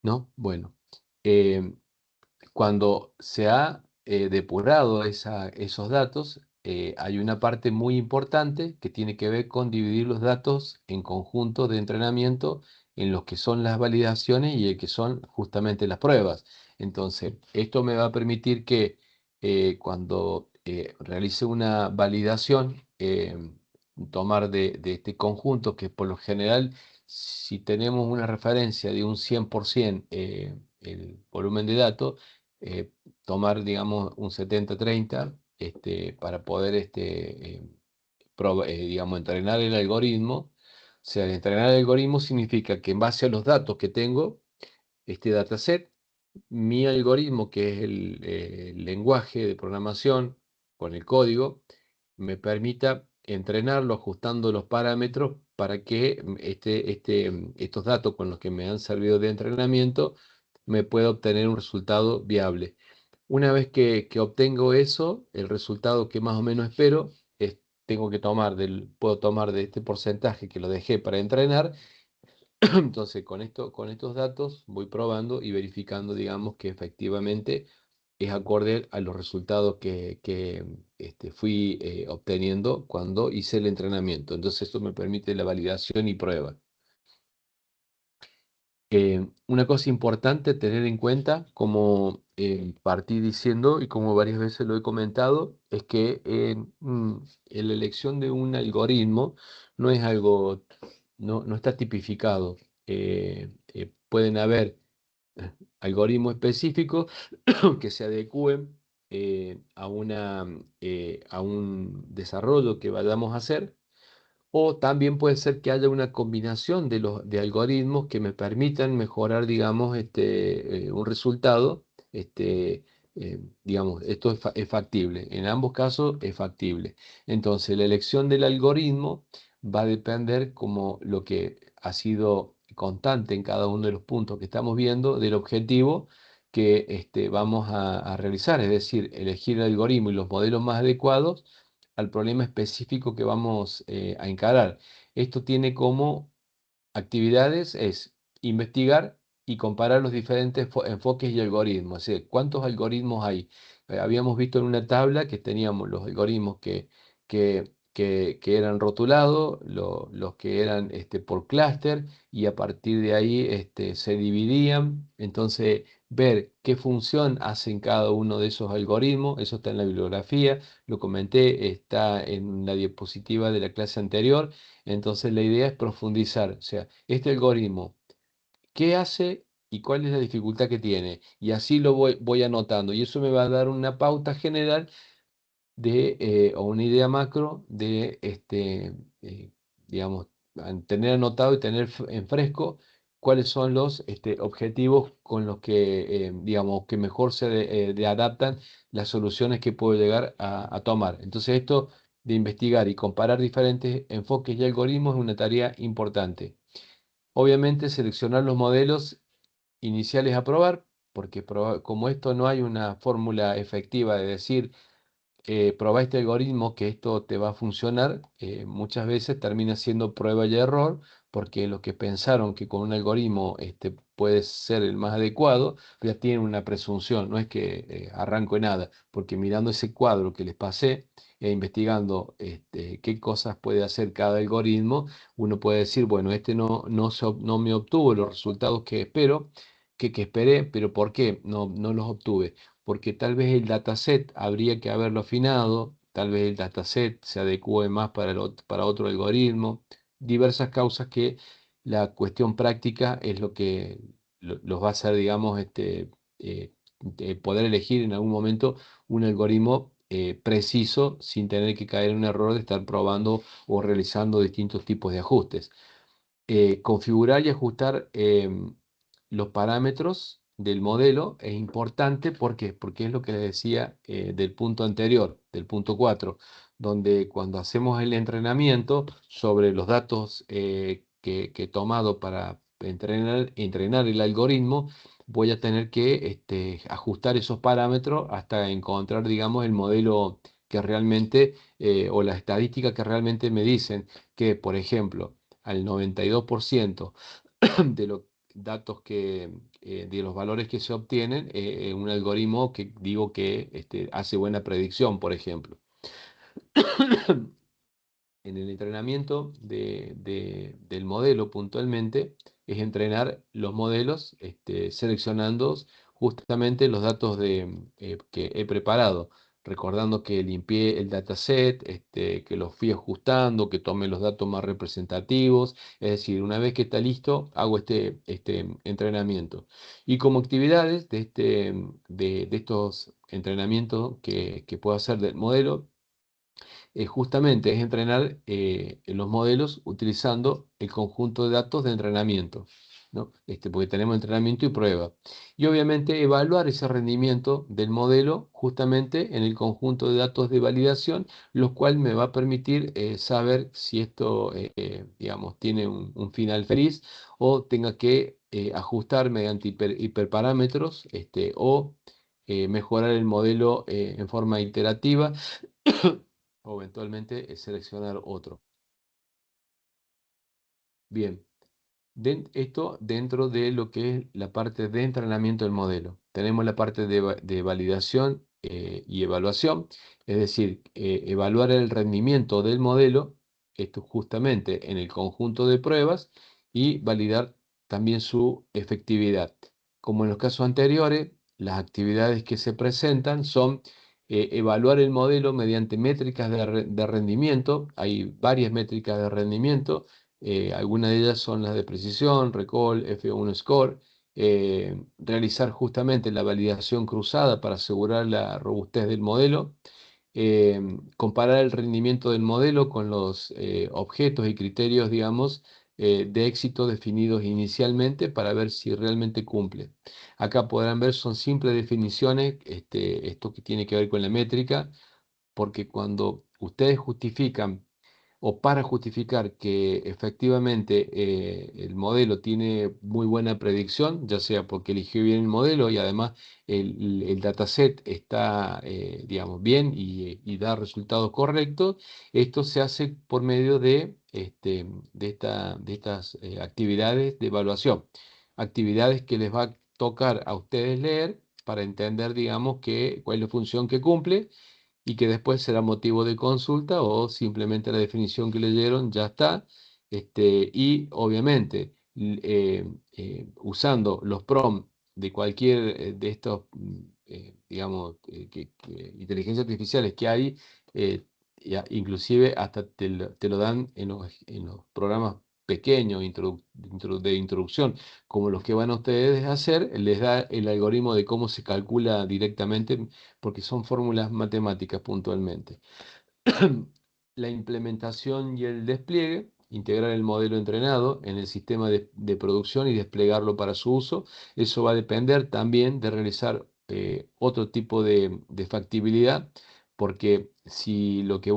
Speaker 1: ¿No? Bueno. Eh, Cuando se ha depurado esos datos, hay una parte muy importante que tiene que ver con dividir los datos en conjuntos de entrenamiento en los que son las validaciones y el que son justamente las pruebas. Entonces, esto me va a permitir que cuando realice una validación, tomar de este conjunto, que por lo general, si tenemos una referencia de un 100% el volumen de datos, tomar, digamos, un 70-30 para poder, digamos, entrenar el algoritmo. O sea, entrenar el algoritmo significa que en base a los datos que tengo, este dataset, mi algoritmo, que es el lenguaje de programación con el código, me permita entrenarlo ajustando los parámetros para que estos datos con los que me han servido de entrenamiento me pueda obtener un resultado viable. Una vez que obtengo eso, el resultado que más o menos espero, puedo tomar de este porcentaje que lo dejé para entrenar. Entonces, con estos datos voy probando y verificando, digamos, que efectivamente es acorde a los resultados que fui obteniendo cuando hice el entrenamiento. Entonces, esto me permite la validación y prueba. Una cosa importante tener en cuenta, como partí diciendo y como varias veces lo he comentado, es que en la elección de un algoritmo no es algo, no está tipificado. Pueden haber algoritmos específicos que se adecúen a un desarrollo que vayamos a hacer, o también puede ser que haya una combinación de algoritmos que me permitan mejorar, digamos, un resultado. Digamos, esto es factible. En ambos casos es factible. Entonces, la elección del algoritmo va a depender, como lo que ha sido constante en cada uno de los puntos que estamos viendo, del objetivo que vamos a realizar. Es decir, elegir el algoritmo y los modelos más adecuados al problema específico que vamos a encarar. Esto tiene como actividades es investigar y comparar los diferentes enfoques y algoritmos. O sea, ¿cuántos algoritmos hay? Habíamos visto en una tabla que teníamos los algoritmos que eran rotulados, los que eran por clúster, y a partir de ahí se dividían. Entonces, ver qué función hacen cada uno de esos algoritmos, eso está en la bibliografía, lo comenté, está en la diapositiva de la clase anterior. Entonces la idea es profundizar, o sea, este algoritmo, ¿qué hace y cuál es la dificultad que tiene? Y así lo voy anotando, y eso me va a dar una pauta general o una idea macro de, digamos, tener anotado y tener en fresco cuáles son los objetivos con los que, digamos, que mejor se adaptan las soluciones que puedo llegar a tomar. Entonces, esto de investigar y comparar diferentes enfoques y algoritmos es una tarea importante. Obviamente, seleccionar los modelos iniciales a probar, porque como esto no hay una fórmula efectiva de decir probá este algoritmo que esto te va a funcionar, muchas veces termina siendo prueba y error, porque los que pensaron que con un algoritmo puede ser el más adecuado, ya tienen una presunción, no es que arranco en nada, porque mirando ese cuadro que les pasé e investigando qué cosas puede hacer cada algoritmo, uno puede decir, bueno, no me obtuvo los resultados que espero, que esperé, pero ¿por qué no los obtuve? Porque tal vez el dataset habría que haberlo afinado, tal vez el dataset se adecue más para otro algoritmo, diversas causas que la cuestión práctica es lo que los va a hacer, digamos, eh, poder elegir en algún momento un algoritmo preciso sin tener que caer en un error de estar probando o realizando distintos tipos de ajustes. Configurar y ajustar los parámetros del modelo es importante. ¿Por qué? Porque es lo que les decía del punto anterior, del punto 4, donde cuando hacemos el entrenamiento sobre los datos que he tomado para entrenar el algoritmo, voy a tener que ajustar esos parámetros hasta encontrar, digamos, el modelo que realmente, o la estadística que realmente me dicen que, por ejemplo, al 92% de los datos de los valores que se obtienen, un algoritmo que digo que hace buena predicción, por ejemplo. En el entrenamiento del modelo puntualmente es entrenar los modelos seleccionando justamente los datos que he preparado, recordando que limpié el dataset, que los fui ajustando, que tomé los datos más representativos. Es decir, una vez que está listo, hago este entrenamiento. Y como actividades de estos entrenamientos que puedo hacer del modelo, justamente es entrenar en los modelos utilizando el conjunto de datos de entrenamiento, ¿no? Porque tenemos entrenamiento y prueba. Y obviamente evaluar ese rendimiento del modelo justamente en el conjunto de datos de validación, lo cual me va a permitir saber si esto, digamos, tiene un final feliz o tenga que ajustar mediante hiperparámetros, o mejorar el modelo en forma iterativa o eventualmente seleccionar otro. Bien, esto dentro de lo que es la parte de entrenamiento del modelo. Tenemos la parte de validación y evaluación, es decir, evaluar el rendimiento del modelo, esto justamente en el conjunto de pruebas, y validar también su efectividad. Como en los casos anteriores, las actividades que se presentan son evaluar el modelo mediante métricas de rendimiento. Hay varias métricas de rendimiento. Algunas de ellas son las de precisión, recall, F1 score. Realizar justamente la validación cruzada para asegurar la robustez del modelo. Comparar el rendimiento del modelo con los objetos y criterios, digamos, de éxito definidos inicialmente para ver si realmente cumple. Acá podrán ver, son simples definiciones, esto que tiene que ver con la métrica, porque cuando ustedes justifican o para justificar que efectivamente el modelo tiene muy buena predicción, ya sea porque eligió bien el modelo y además el dataset está, digamos, bien y da resultados correctos, esto se hace por medio de estas actividades de evaluación, actividades que les va a tocar a ustedes leer para entender, digamos, cuál es la función que cumple y que después será motivo de consulta o simplemente la definición que leyeron ya está. Y obviamente usando los prompts de cualquier de estos, digamos, inteligencias artificiales que hay, inclusive hasta te lo dan en los programas pequeños de introducción, como los que van a ustedes a hacer, les da el algoritmo de cómo se calcula directamente porque son fórmulas matemáticas puntualmente. La implementación y el despliegue, integrar el modelo entrenado en el sistema de producción y desplegarlo para su uso. Eso va a depender también de realizar otro tipo de factibilidad, porque si lo que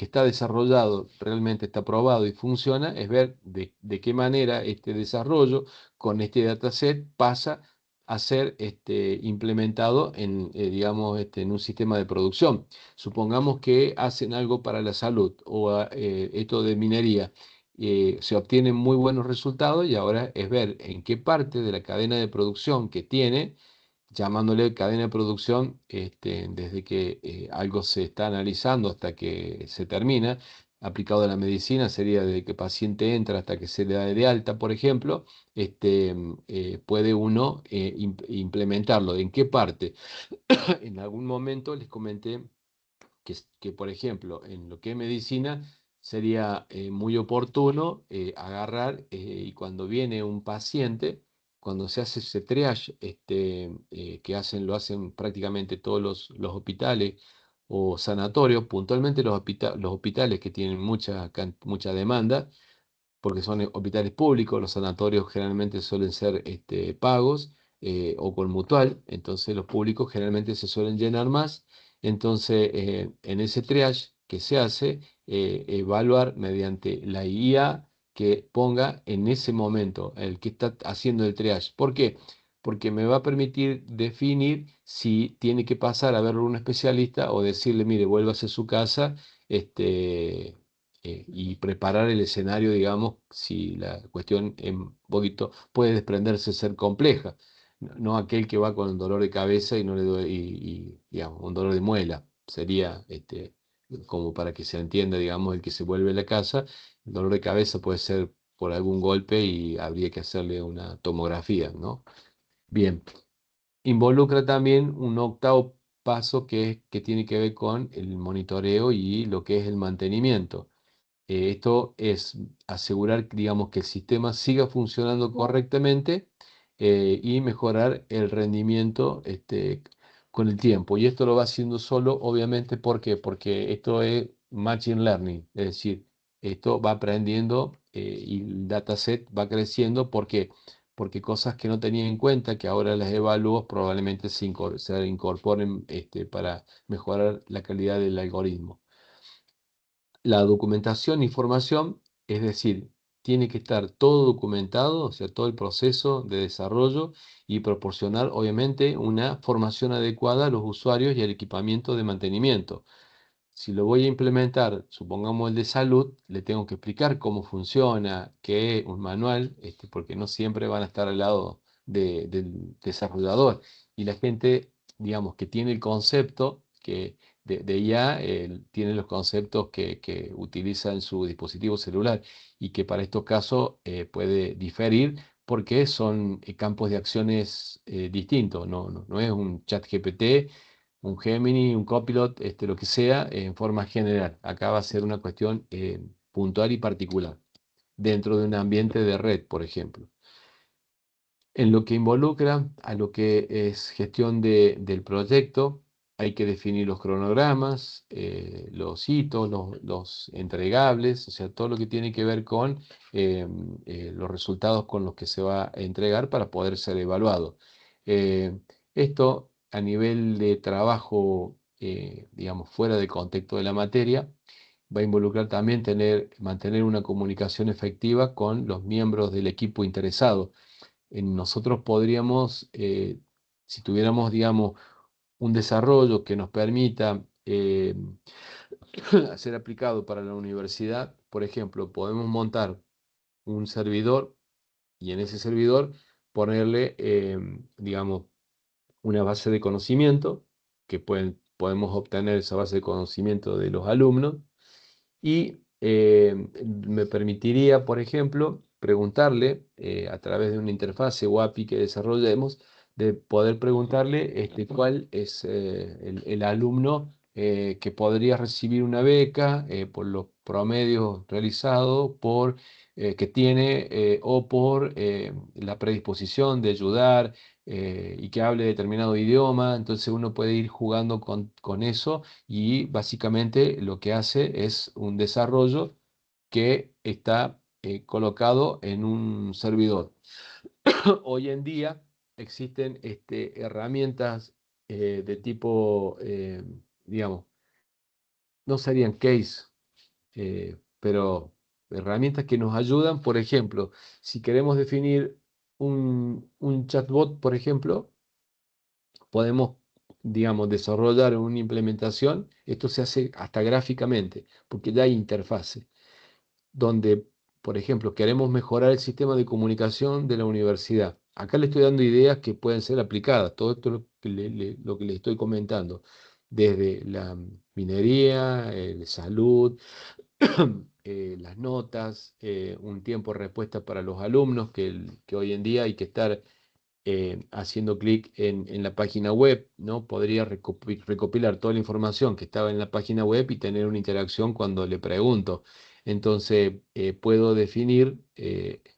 Speaker 1: está desarrollado realmente está probado y funciona, es ver de qué manera este desarrollo con este dataset pasa a ser implementado digamos, en un sistema de producción. Supongamos que hacen algo para la salud o esto de minería. Se obtienen muy buenos resultados y ahora es ver en qué parte de la cadena de producción que tiene, llamándole cadena de producción, desde que algo se está analizando hasta que se termina. Aplicado a la medicina sería desde que el paciente entra hasta que se le da de alta, por ejemplo, puede uno implementarlo. ¿En qué parte? En algún momento les comenté que, por ejemplo, en lo que es medicina, sería muy oportuno agarrar y cuando viene un paciente, cuando se hace ese triage lo hacen prácticamente todos los hospitales o sanatorios, puntualmente los hospitales que tienen mucha demanda, porque son hospitales públicos, los sanatorios generalmente suelen ser pagos o con mutual, entonces los públicos generalmente se suelen llenar más, entonces en ese triage que se hace, evaluar mediante la IA que ponga en ese momento el que está haciendo el triage. ¿Por qué? Porque me va a permitir definir si tiene que pasar a verlo un especialista o decirle, mire, vuélvase a su casa, y preparar el escenario, digamos, si la cuestión en un poquito puede desprenderse ser compleja, no aquel que va con el dolor de cabeza y no le duele, digamos, un dolor de muela, sería como para que se entienda, digamos, el que se vuelve a la casa, el dolor de cabeza puede ser por algún golpe y habría que hacerle una tomografía, ¿no? Bien. involucra también un octavo paso que tiene que ver con el monitoreo y lo que es el mantenimiento. Esto es asegurar, digamos, que el sistema siga funcionando correctamente y mejorar el rendimiento con el tiempo. Y esto lo va haciendo solo, obviamente, ¿por qué? Porque esto es Machine Learning, es decir, esto va aprendiendo y el dataset va creciendo. ¿Por qué? Porque cosas que no tenía en cuenta, que ahora las evalúo, probablemente se incorporen para mejorar la calidad del algoritmo. La documentación y formación, es decir, tiene que estar todo documentado, o sea, todo el proceso de desarrollo y proporcionar, obviamente, una formación adecuada a los usuarios y al equipamiento de mantenimiento. Si lo voy a implementar, supongamos el de salud, le tengo que explicar cómo funciona, qué es un manual, porque no siempre van a estar al lado del desarrollador. Y la gente, digamos, que tiene el concepto de IA, tiene los conceptos que utiliza en su dispositivo celular y que para estos casos puede diferir porque son campos de acciones distintos. No es un chat GPT, un Gemini, un Copilot, lo que sea, en forma general. Acá va a ser una cuestión puntual y particular, dentro de un ambiente de red, por ejemplo. En lo que involucra a lo que es gestión del proyecto, hay que definir los cronogramas, los hitos, los entregables, o sea, todo lo que tiene que ver con los resultados con los que se va a entregar para poder ser evaluado. Eh, Esto a nivel de trabajo, digamos, fuera del contexto de la materia, va a involucrar también mantener una comunicación efectiva con los miembros del equipo interesado. Nosotros podríamos, si tuviéramos, digamos, un desarrollo que nos permita ser aplicado para la universidad, por ejemplo, podemos montar un servidor y en ese servidor ponerle, digamos, una base de conocimiento que podemos obtener esa base de conocimiento de los alumnos y me permitiría, por ejemplo, preguntarle a través de una interfase o API que desarrollemos, de poder preguntarle cuál es el alumno que podría recibir una beca por los promedios realizados, que tiene o por la predisposición de ayudar y que hable determinado idioma. Entonces uno puede ir jugando con eso y básicamente lo que hace es un desarrollo que está colocado en un servidor. Hoy en día existen herramientas de tipo, digamos, no serían case, pero herramientas que nos ayudan. Por ejemplo, si queremos definir un chatbot, por ejemplo, podemos, digamos, desarrollar una implementación. Esto se hace hasta gráficamente, porque ya hay interfase, donde, por ejemplo, queremos mejorar el sistema de comunicación de la universidad. Acá le estoy dando ideas que pueden ser aplicadas, todo esto lo que le estoy comentando, desde la minería, salud, las notas, un tiempo de respuesta para los alumnos, que hoy en día hay que estar haciendo clic en la página web, ¿no? Podría recopilar toda la información que estaba en la página web y tener una interacción cuando le pregunto. Entonces, puedo definir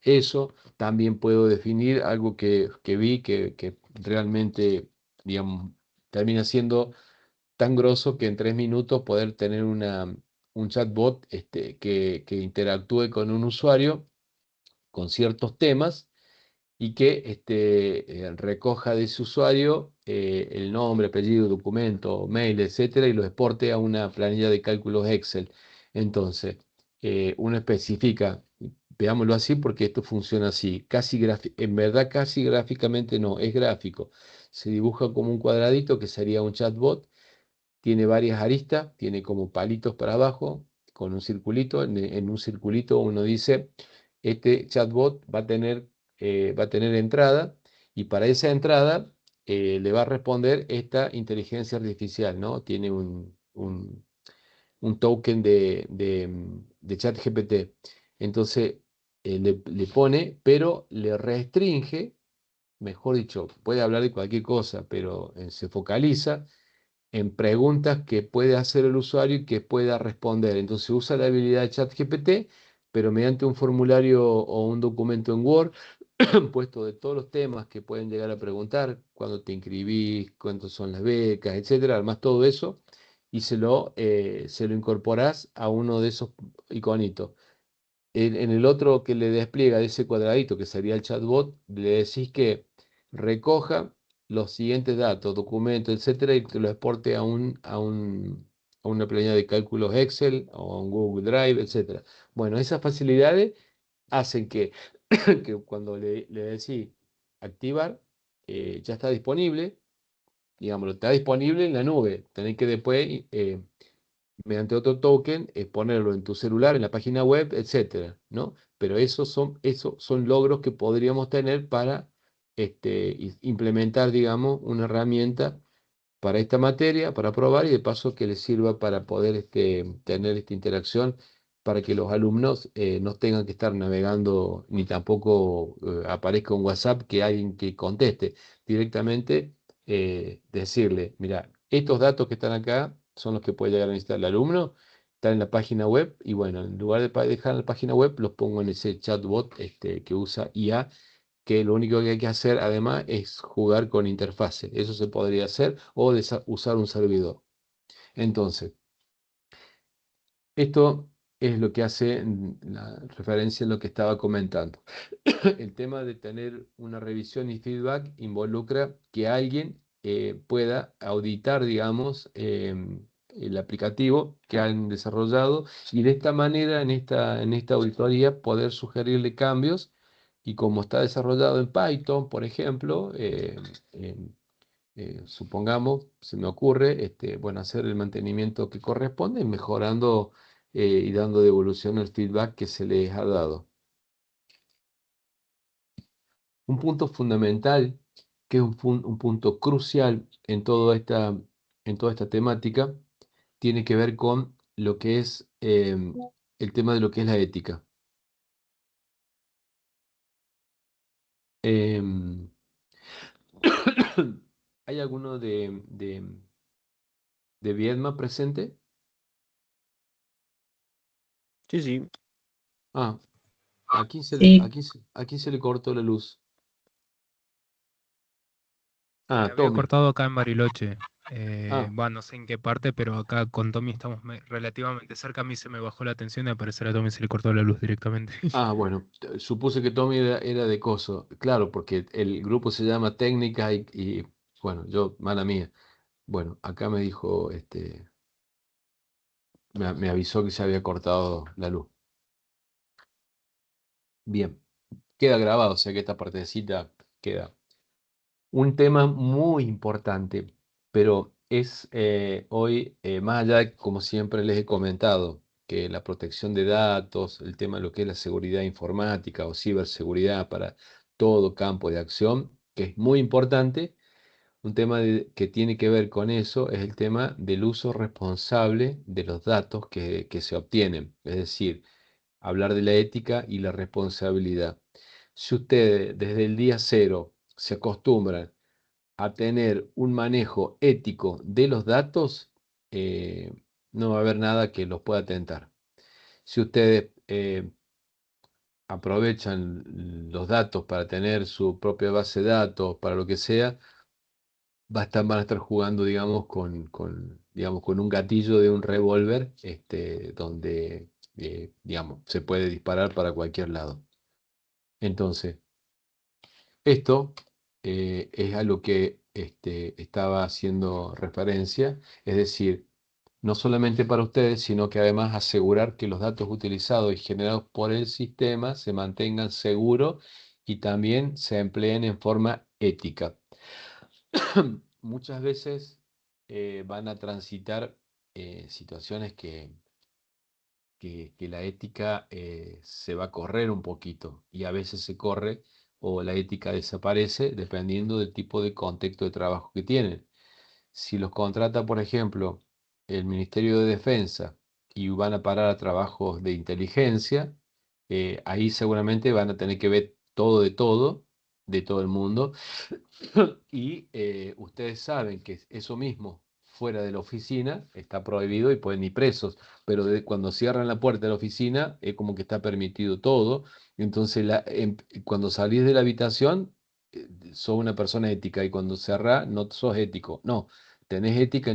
Speaker 1: eso. También puedo definir algo que vi que realmente, digamos, termina siendo tan grosso que en 3 minutos poder tener un chatbot que interactúe con un usuario con ciertos temas y que recoja de ese usuario el nombre, apellido, documento, mail, etcétera, y lo exporte a una planilla de cálculos Excel. Entonces, uno especifica, veámoslo así, porque esto funciona así, en verdad casi gráficamente no, es gráfico. Se dibuja como un cuadradito que sería un chatbot, tiene varias aristas, tiene como palitos para abajo, con un circulito. En un circulito uno dice, este chatbot va a tener entrada, y para esa entrada le va a responder esta inteligencia artificial, ¿no? Tiene un token de ChatGPT. Entonces le pone, pero le restringe mejor dicho, puede hablar de cualquier cosa, pero se focaliza en preguntas que puede hacer el usuario y que pueda responder. Entonces usa la habilidad de ChatGPT, pero mediante un formulario o un documento en Word, puesto de todos los temas que pueden llegar a preguntar, cuándo te inscribís, cuántos son las becas, etcétera, además todo eso, y se lo incorporás a uno de esos iconitos. En el otro que le despliega de ese cuadradito, que sería el chatbot, le decís que recoja los siguientes datos, documentos, etcétera, y te lo exporte a una planilla de cálculos Excel o a un Google Drive, etcétera. Bueno, esas facilidades hacen que cuando le decís activar, ya está disponible, digámoslo, está disponible en la nube. Tenés que después mediante otro token, ponerlo en tu celular, en la página web, etcétera, ¿no? Pero esos son logros que podríamos tener para implementar, digamos, una herramienta para esta materia, para probar y de paso que les sirva para poder tener esta interacción, para que los alumnos no tengan que estar navegando ni tampoco aparezca un WhatsApp que alguien que conteste. Directamente decirle, mira, estos datos que están acá son los que puede llegar a necesitar el alumno, están en la página web y bueno, en lugar de dejar en la página web, los pongo en ese chatbot que usa IA, que lo único que hay que hacer además es jugar con interfase. Eso se podría hacer o usar un servidor. Entonces, esto es lo que hace la referencia a lo que estaba comentando. El tema de tener una revisión y feedback involucra que alguien pueda auditar, digamos, el aplicativo que han desarrollado y de esta manera, en esta auditoría, poder sugerirle cambios. Y como está desarrollado en Python, por ejemplo, supongamos, se me ocurre, bueno, hacer el mantenimiento que corresponde, mejorando y dando devolución al feedback que se les ha dado. Un punto fundamental, que es un punto crucial en toda esta temática, tiene que ver con lo que es el tema de lo que es la ética. Em, ¿Hay alguno de Viedma presente?
Speaker 3: Sí, sí.
Speaker 1: Ah, aquí se le,
Speaker 4: Sí,
Speaker 1: aquí, se- aquí se le cortó la luz.
Speaker 3: Se
Speaker 1: Ah,
Speaker 3: había
Speaker 1: Tommy.
Speaker 3: cortado acá en Bariloche.
Speaker 1: Ah,
Speaker 3: Bueno, no sé en qué parte, pero acá con Tommy estamos relativamente cerca. A mí se me bajó la tensión y al parecer a Tommy se le cortó la luz directamente.
Speaker 1: bueno, supuse que Tommy era de Coso. Claro, porque el grupo se llama Técnica bueno, yo, mala mía. Bueno, acá me dijo, me avisó que se había cortado la luz. Bien, queda grabado, o sea que esta partecita queda. Un tema muy importante, pero es hoy, más allá de, como siempre les he comentado, que la protección de datos, el tema de lo que es la seguridad informática o ciberseguridad para todo campo de acción, que es muy importante, un tema que tiene que ver con eso es el tema del uso responsable de los datos que se obtienen, es decir, hablar de la ética y la responsabilidad. Si ustedes desde el día cero se acostumbran a tener un manejo ético de los datos, no va a haber nada que los pueda tentar. Si ustedes aprovechan los datos para tener su propia base de datos, para lo que sea, van a estar jugando, digamos, digamos, con un gatillo de un revólver, donde, digamos, se puede disparar para cualquier lado. Entonces, esto es a lo que estaba haciendo referencia, es decir, no solamente para ustedes, sino que además asegurar que los datos utilizados y generados por el sistema se mantengan seguros y también se empleen en forma ética. Muchas veces van a transitar situaciones que la ética se va a correr un poquito y a veces se corre o la ética desaparece dependiendo del tipo de contexto de trabajo que tienen. Si los contrata, por ejemplo, el Ministerio de Defensa y van a parar a trabajos de inteligencia, ahí seguramente van a tener que ver todo de todo de todo el mundo. Y ustedes saben que eso mismo fuera de la oficina está prohibido y pueden ir presos, pero cuando cierran la puerta de la oficina es como que está permitido todo. Entonces cuando salís de la habitación sos una persona ética, y cuando cerrás no sos ético. No, tenés ética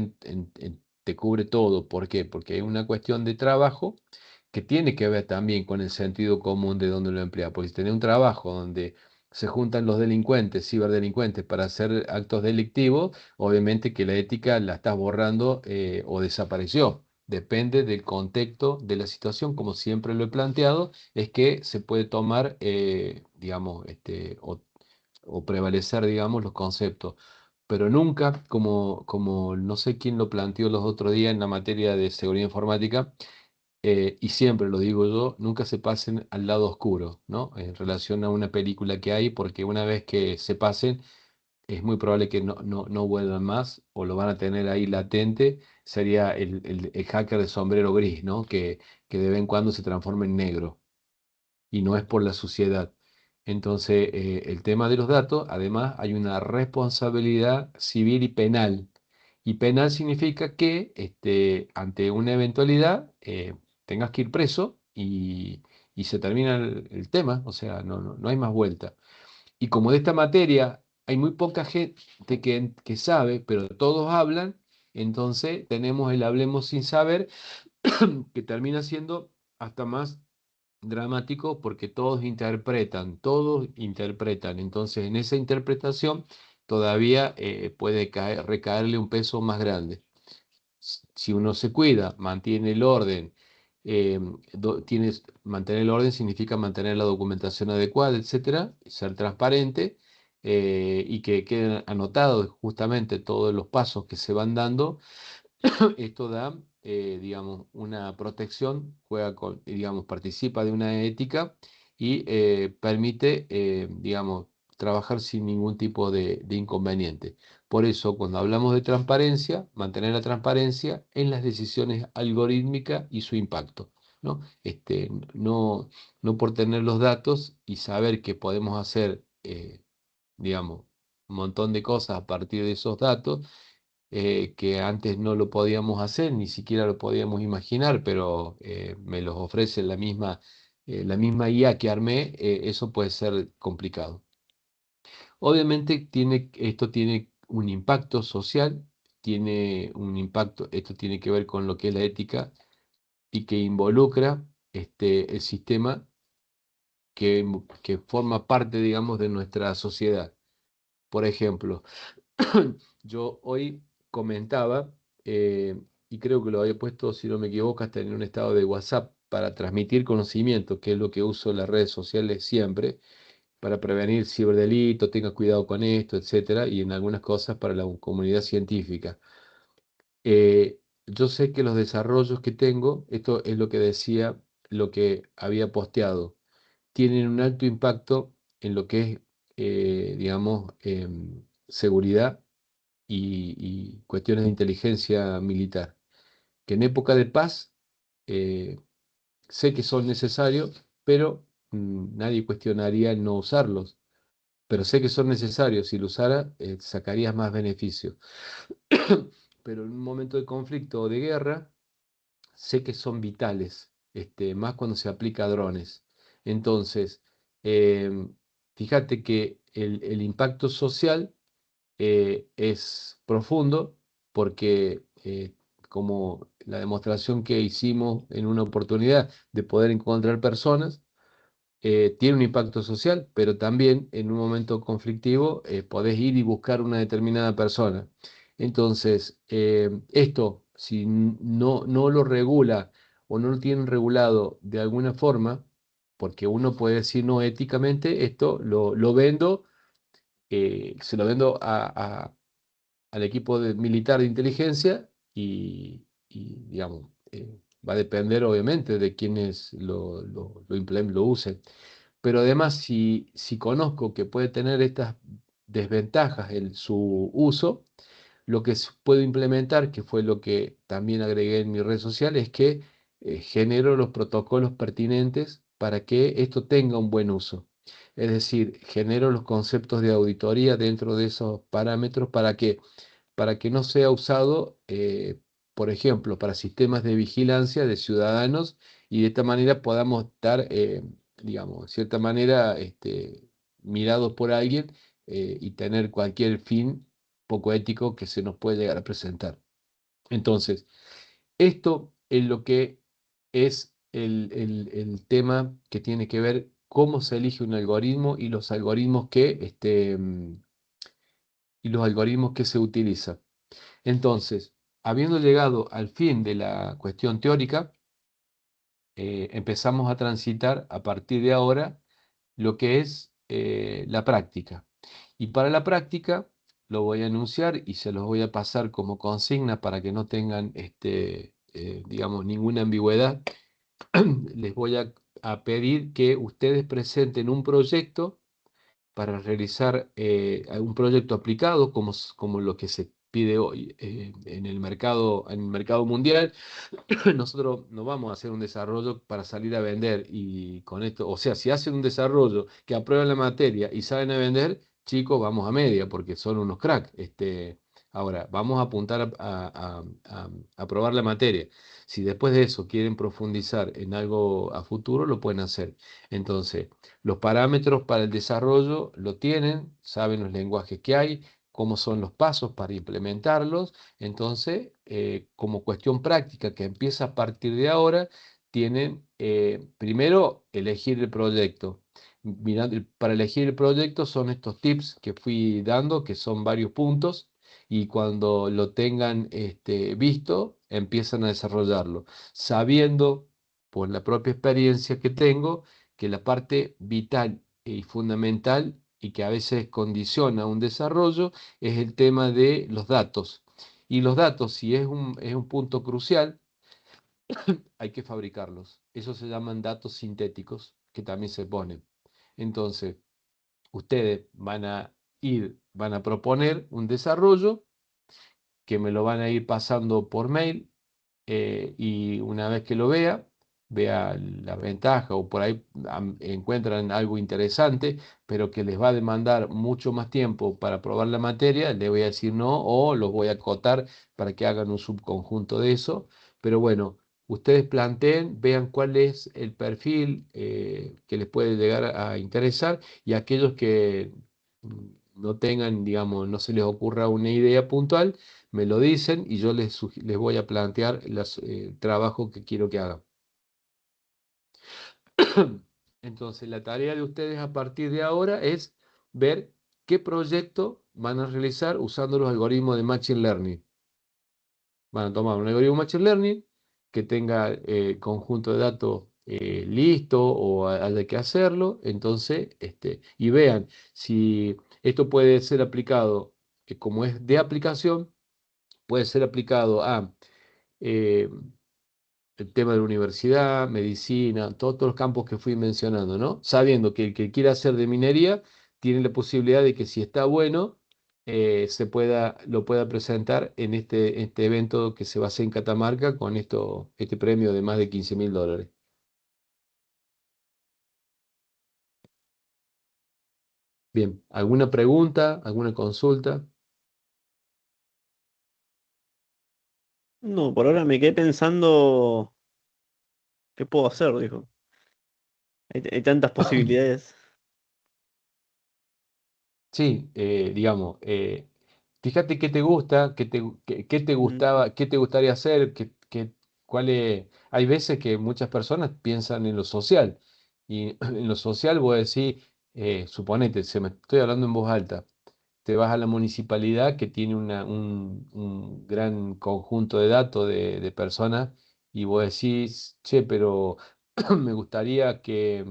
Speaker 1: te cubre todo. ¿Por qué? Porque hay una cuestión de trabajo que tiene que ver también con el sentido común de donde lo emplea. Porque si tenés un trabajo donde se juntan los delincuentes, ciberdelincuentes, para hacer actos delictivos, obviamente que la ética la estás borrando o desapareció. Depende del contexto de la situación, como siempre lo he planteado, es que se puede tomar, digamos, o prevalecer, digamos, los conceptos. Pero nunca, como no sé quién lo planteó los otros días en la materia de seguridad informática, y siempre lo digo yo, nunca se pasen al lado oscuro, ¿no? En relación a una película que hay, porque una vez que se pasen, es muy probable que no vuelvan más o lo van a tener ahí latente. Sería el hacker de sombrero gris, ¿no? Que de vez en cuando se transforma en negro y no es por la suciedad. Entonces, el tema de los datos, además, hay una responsabilidad civil y penal. Y penal significa que ante una eventualidad tengas que ir preso y se termina el tema, o sea, no hay más vuelta. Y como de esta materia hay muy poca gente que sabe, pero todos hablan, entonces tenemos el hablemos sin saber, que termina siendo hasta más dramático porque todos interpretan. Entonces, en esa interpretación todavía puede recaerle un peso más grande. Si uno se cuida, mantiene el orden, mantener el orden significa mantener la documentación adecuada, etcétera, ser transparente, y que queden anotados justamente todos los pasos que se van dando. Esto da, digamos, una protección, juega con, digamos, participa de una ética y permite, digamos, trabajar sin ningún tipo de inconveniente. Por eso, cuando hablamos de transparencia, mantener la transparencia en las decisiones algorítmicas y su impacto, ¿no? No por tener los datos y saber que podemos hacer, digamos, un montón de cosas a partir de esos datos, que antes no lo podíamos hacer, ni siquiera lo podíamos imaginar, pero me los ofrece la misma IA que armé. Eso puede ser complicado. Obviamente esto tiene un impacto social, tiene un impacto, esto tiene que ver con lo que es la ética y que involucra el sistema que forma parte, digamos, de nuestra sociedad. Por ejemplo, yo hoy comentaba, y creo que lo había puesto, si no me equivoco, hasta en un estado de WhatsApp, para transmitir conocimiento, que es lo que uso en las redes sociales siempre, para prevenir ciberdelitos, tenga cuidado con esto, etcétera, y en algunas cosas para la comunidad científica. Yo sé que los desarrollos que tengo, esto es lo que decía, lo que había posteado, tienen un alto impacto en lo que es, digamos, seguridad y cuestiones de inteligencia militar, que en época de paz eh, sé que son necesarios, pero nadie cuestionaría el no usarlos. Pero sé que son necesarios, si lo usara, sacarías más beneficio. Pero en un momento de conflicto o de guerra, sé que son vitales, más cuando se aplica a drones. Entonces, fíjate que el impacto social es profundo porque, como la demostración que hicimos en una oportunidad de poder encontrar personas, tiene un impacto social, pero también en un momento conflictivo podés ir y buscar una determinada persona. Entonces, esto, si no lo regula o no lo tienen regulado de alguna forma, porque uno puede decir, no, éticamente, esto lo vendo, se lo vendo al equipo militar de inteligencia digamos, va a depender obviamente de quienes lo usen. Pero además, si conozco que puede tener estas desventajas en su uso, lo que puedo implementar, que fue lo que también agregué en mi red social, es que genero los protocolos pertinentes para que esto tenga un buen uso. Es decir, genero los conceptos de auditoría dentro de esos parámetros para que no sea usado, por ejemplo, para sistemas de vigilancia de ciudadanos y de esta manera podamos estar, digamos, de cierta manera, mirados por alguien y tener cualquier fin poco ético que se nos puede llegar a presentar. Entonces, esto es lo que es el tema que tiene que ver cómo se elige un algoritmo y los algoritmos y los algoritmos que se utilizan. Entonces, habiendo llegado al fin de la cuestión teórica, empezamos a transitar a partir de ahora lo que es la práctica. Y para la práctica lo voy a anunciar y se los voy a pasar como consigna para que no tengan, digamos, ninguna ambigüedad. Les voy a pedir que ustedes presenten un proyecto para realizar un proyecto aplicado como lo que se pide hoy en el mercado mundial. Nosotros no vamos a hacer un desarrollo para salir a vender y con esto, o sea, si hacen un desarrollo que aprueban la materia y saben a vender, chicos, vamos a media porque son unos cracks. Ahora, vamos a apuntar a aprobar la materia. Si después de eso quieren profundizar en algo a futuro, lo pueden hacer. Entonces, los parámetros para el desarrollo lo tienen, saben los lenguajes que hay, cómo son los pasos para implementarlos. Entonces, como cuestión práctica que empieza a partir de ahora, tienen primero elegir el proyecto. Para elegir el proyecto son estos tips que fui dando, que son varios puntos, y cuando lo tengan visto, empiezan a desarrollarlo, sabiendo por la propia experiencia que tengo que la parte vital y fundamental y que a veces condiciona un desarrollo es el tema de los datos. Y los datos, si es un punto crucial, hay que fabricarlos. Eso se llaman datos sintéticos, que también se ponen. Entonces, ustedes van a proponer un desarrollo que me lo van a ir pasando por mail y una vez que lo vea la ventaja o por ahí encuentran algo interesante, pero que les va a demandar mucho más tiempo para probar la materia, le voy a decir no o los voy a acotar para que hagan un subconjunto de eso. Pero bueno, ustedes planteen, vean cuál es el perfil que les puede llegar a interesar y aquellos que no tengan, digamos, no se les ocurra una idea puntual, me lo dicen y yo les voy a plantear el trabajo que quiero que hagan. Entonces, la tarea de ustedes a partir de ahora es ver qué proyecto van a realizar usando los algoritmos de Machine Learning. Van a tomar un algoritmo de Machine Learning que tenga conjunto de datos listo o haya que hacerlo. Entonces, y vean si esto puede ser aplicado, como es de aplicación, puede ser aplicado a eh, el tema de la universidad, medicina, todos los campos que fui mencionando, ¿no? Sabiendo que el que quiera hacer de minería tiene la posibilidad de que si está bueno, lo pueda presentar en este evento que se va a hacer en Catamarca con este premio de más de $15.000. Bien, ¿alguna pregunta? ¿Alguna consulta?
Speaker 4: No, por ahora me quedé pensando qué puedo hacer, dijo. Hay tantas posibilidades.
Speaker 1: Sí, digamos, fíjate qué te gusta, qué te
Speaker 4: Mm,
Speaker 1: gustaba, qué te gustaría hacer, hay veces que muchas personas piensan en lo social y en lo social voy a decir, suponete, se me estoy hablando en voz alta, te vas a la municipalidad que tiene un gran conjunto de datos de personas y vos decís, che, pero me gustaría que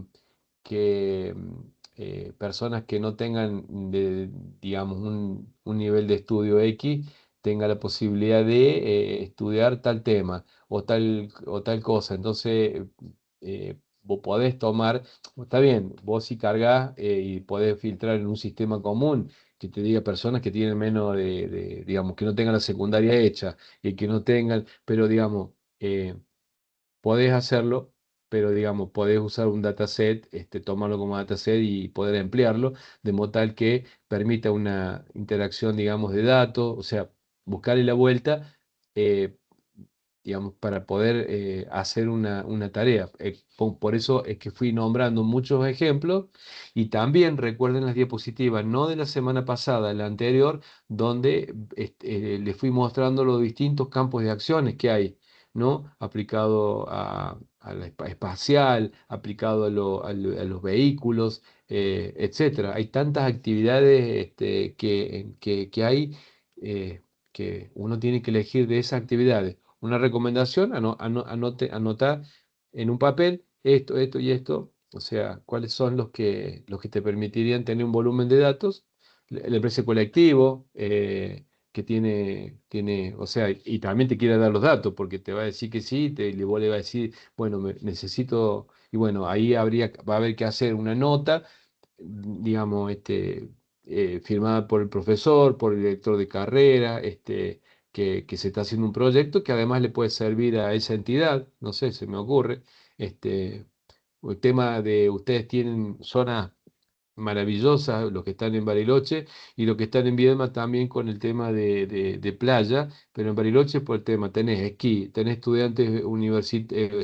Speaker 1: personas que no tengan, digamos, un nivel de estudio X, tengan la posibilidad de estudiar tal tema o tal cosa. Entonces, vos podés tomar, está bien, vos si cargas y podés filtrar en un sistema común que te diga personas que tienen menos digamos, que no tengan la secundaria hecha y que no tengan, pero digamos, podés hacerlo pero digamos, podés usar un dataset, tomarlo como dataset y poder emplearlo, de modo tal que permita una interacción, digamos, de datos, o sea, buscarle la vuelta, eh, digamos, para poder hacer una tarea. Por eso es que fui nombrando muchos ejemplos y también recuerden las diapositivas, no de la semana pasada, la anterior, donde les fui mostrando los distintos campos de acciones que hay, ¿no? Aplicado a la espacial, aplicado a los vehículos, etcétera. Hay tantas actividades que hay que uno tiene que elegir de esas actividades. Una recomendación, anotar en un papel esto y esto, o sea, cuáles son los que te permitirían tener un volumen de datos, el precio colectivo, que tiene, o sea, y también te quiere dar los datos, porque te va a decir que sí, y vos le va a decir, bueno, necesito, y bueno, ahí va a haber que hacer una nota, digamos, firmada por el profesor, por el director de carrera, que se está haciendo un proyecto que además le puede servir a esa entidad, no sé, se me ocurre, el tema de ustedes tienen zonas maravillosas, los que están en Bariloche y los que están en Viedma también con el tema de playa, pero en Bariloche por el tema, tenés esquí, tenés estudiantes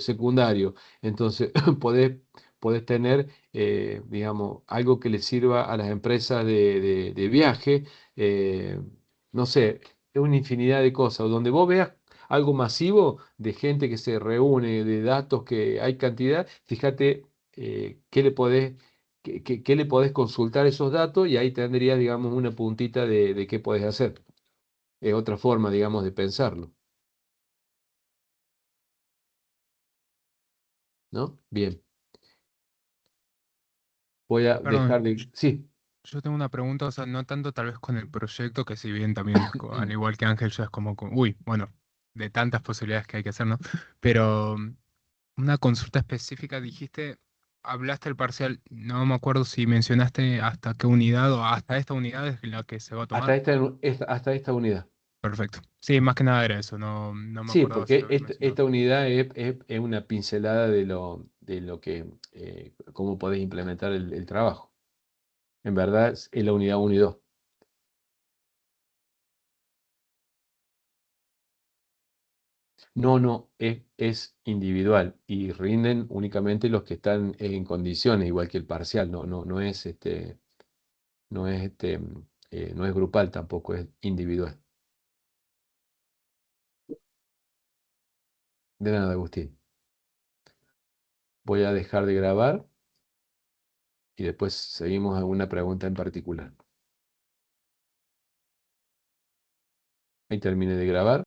Speaker 1: secundarios, entonces podés tener, digamos, algo que les sirva a las empresas de viaje, eh, no sé, es una infinidad de cosas, donde vos veas algo masivo de gente que se reúne, de datos que hay cantidad, fíjate qué le podés qué le podés consultar esos datos y ahí tendrías, digamos, una puntita de qué podés hacer. Es otra forma, digamos, de pensarlo, ¿no? Bien, voy a
Speaker 3: Perdón,
Speaker 1: dejar de... Sí.
Speaker 3: yo tengo una pregunta, o sea, no tanto tal vez con el proyecto, que si bien también, al igual que Ángel, ya es como, uy, bueno, de tantas posibilidades que hay que hacer, ¿no? Pero una consulta específica, dijiste, hablaste del parcial, no me acuerdo si mencionaste hasta qué unidad o hasta esta unidad es la que se va a
Speaker 1: Hasta
Speaker 3: tomar.
Speaker 1: esta unidad.
Speaker 3: Perfecto. Sí, más que nada era eso, no, no me
Speaker 1: Sí,
Speaker 3: acordaba si
Speaker 1: porque
Speaker 3: lo habías mencionado.
Speaker 1: esta unidad es una pincelada de lo que, cómo podés implementar el trabajo. En verdad es la unidad 1 y 2. No, no, es individual y rinden únicamente los que están en condiciones, igual que el parcial, no es no es grupal tampoco, es individual. De nada, Agustín. Voy a dejar de grabar y después seguimos alguna pregunta en particular. Ahí terminé de grabar.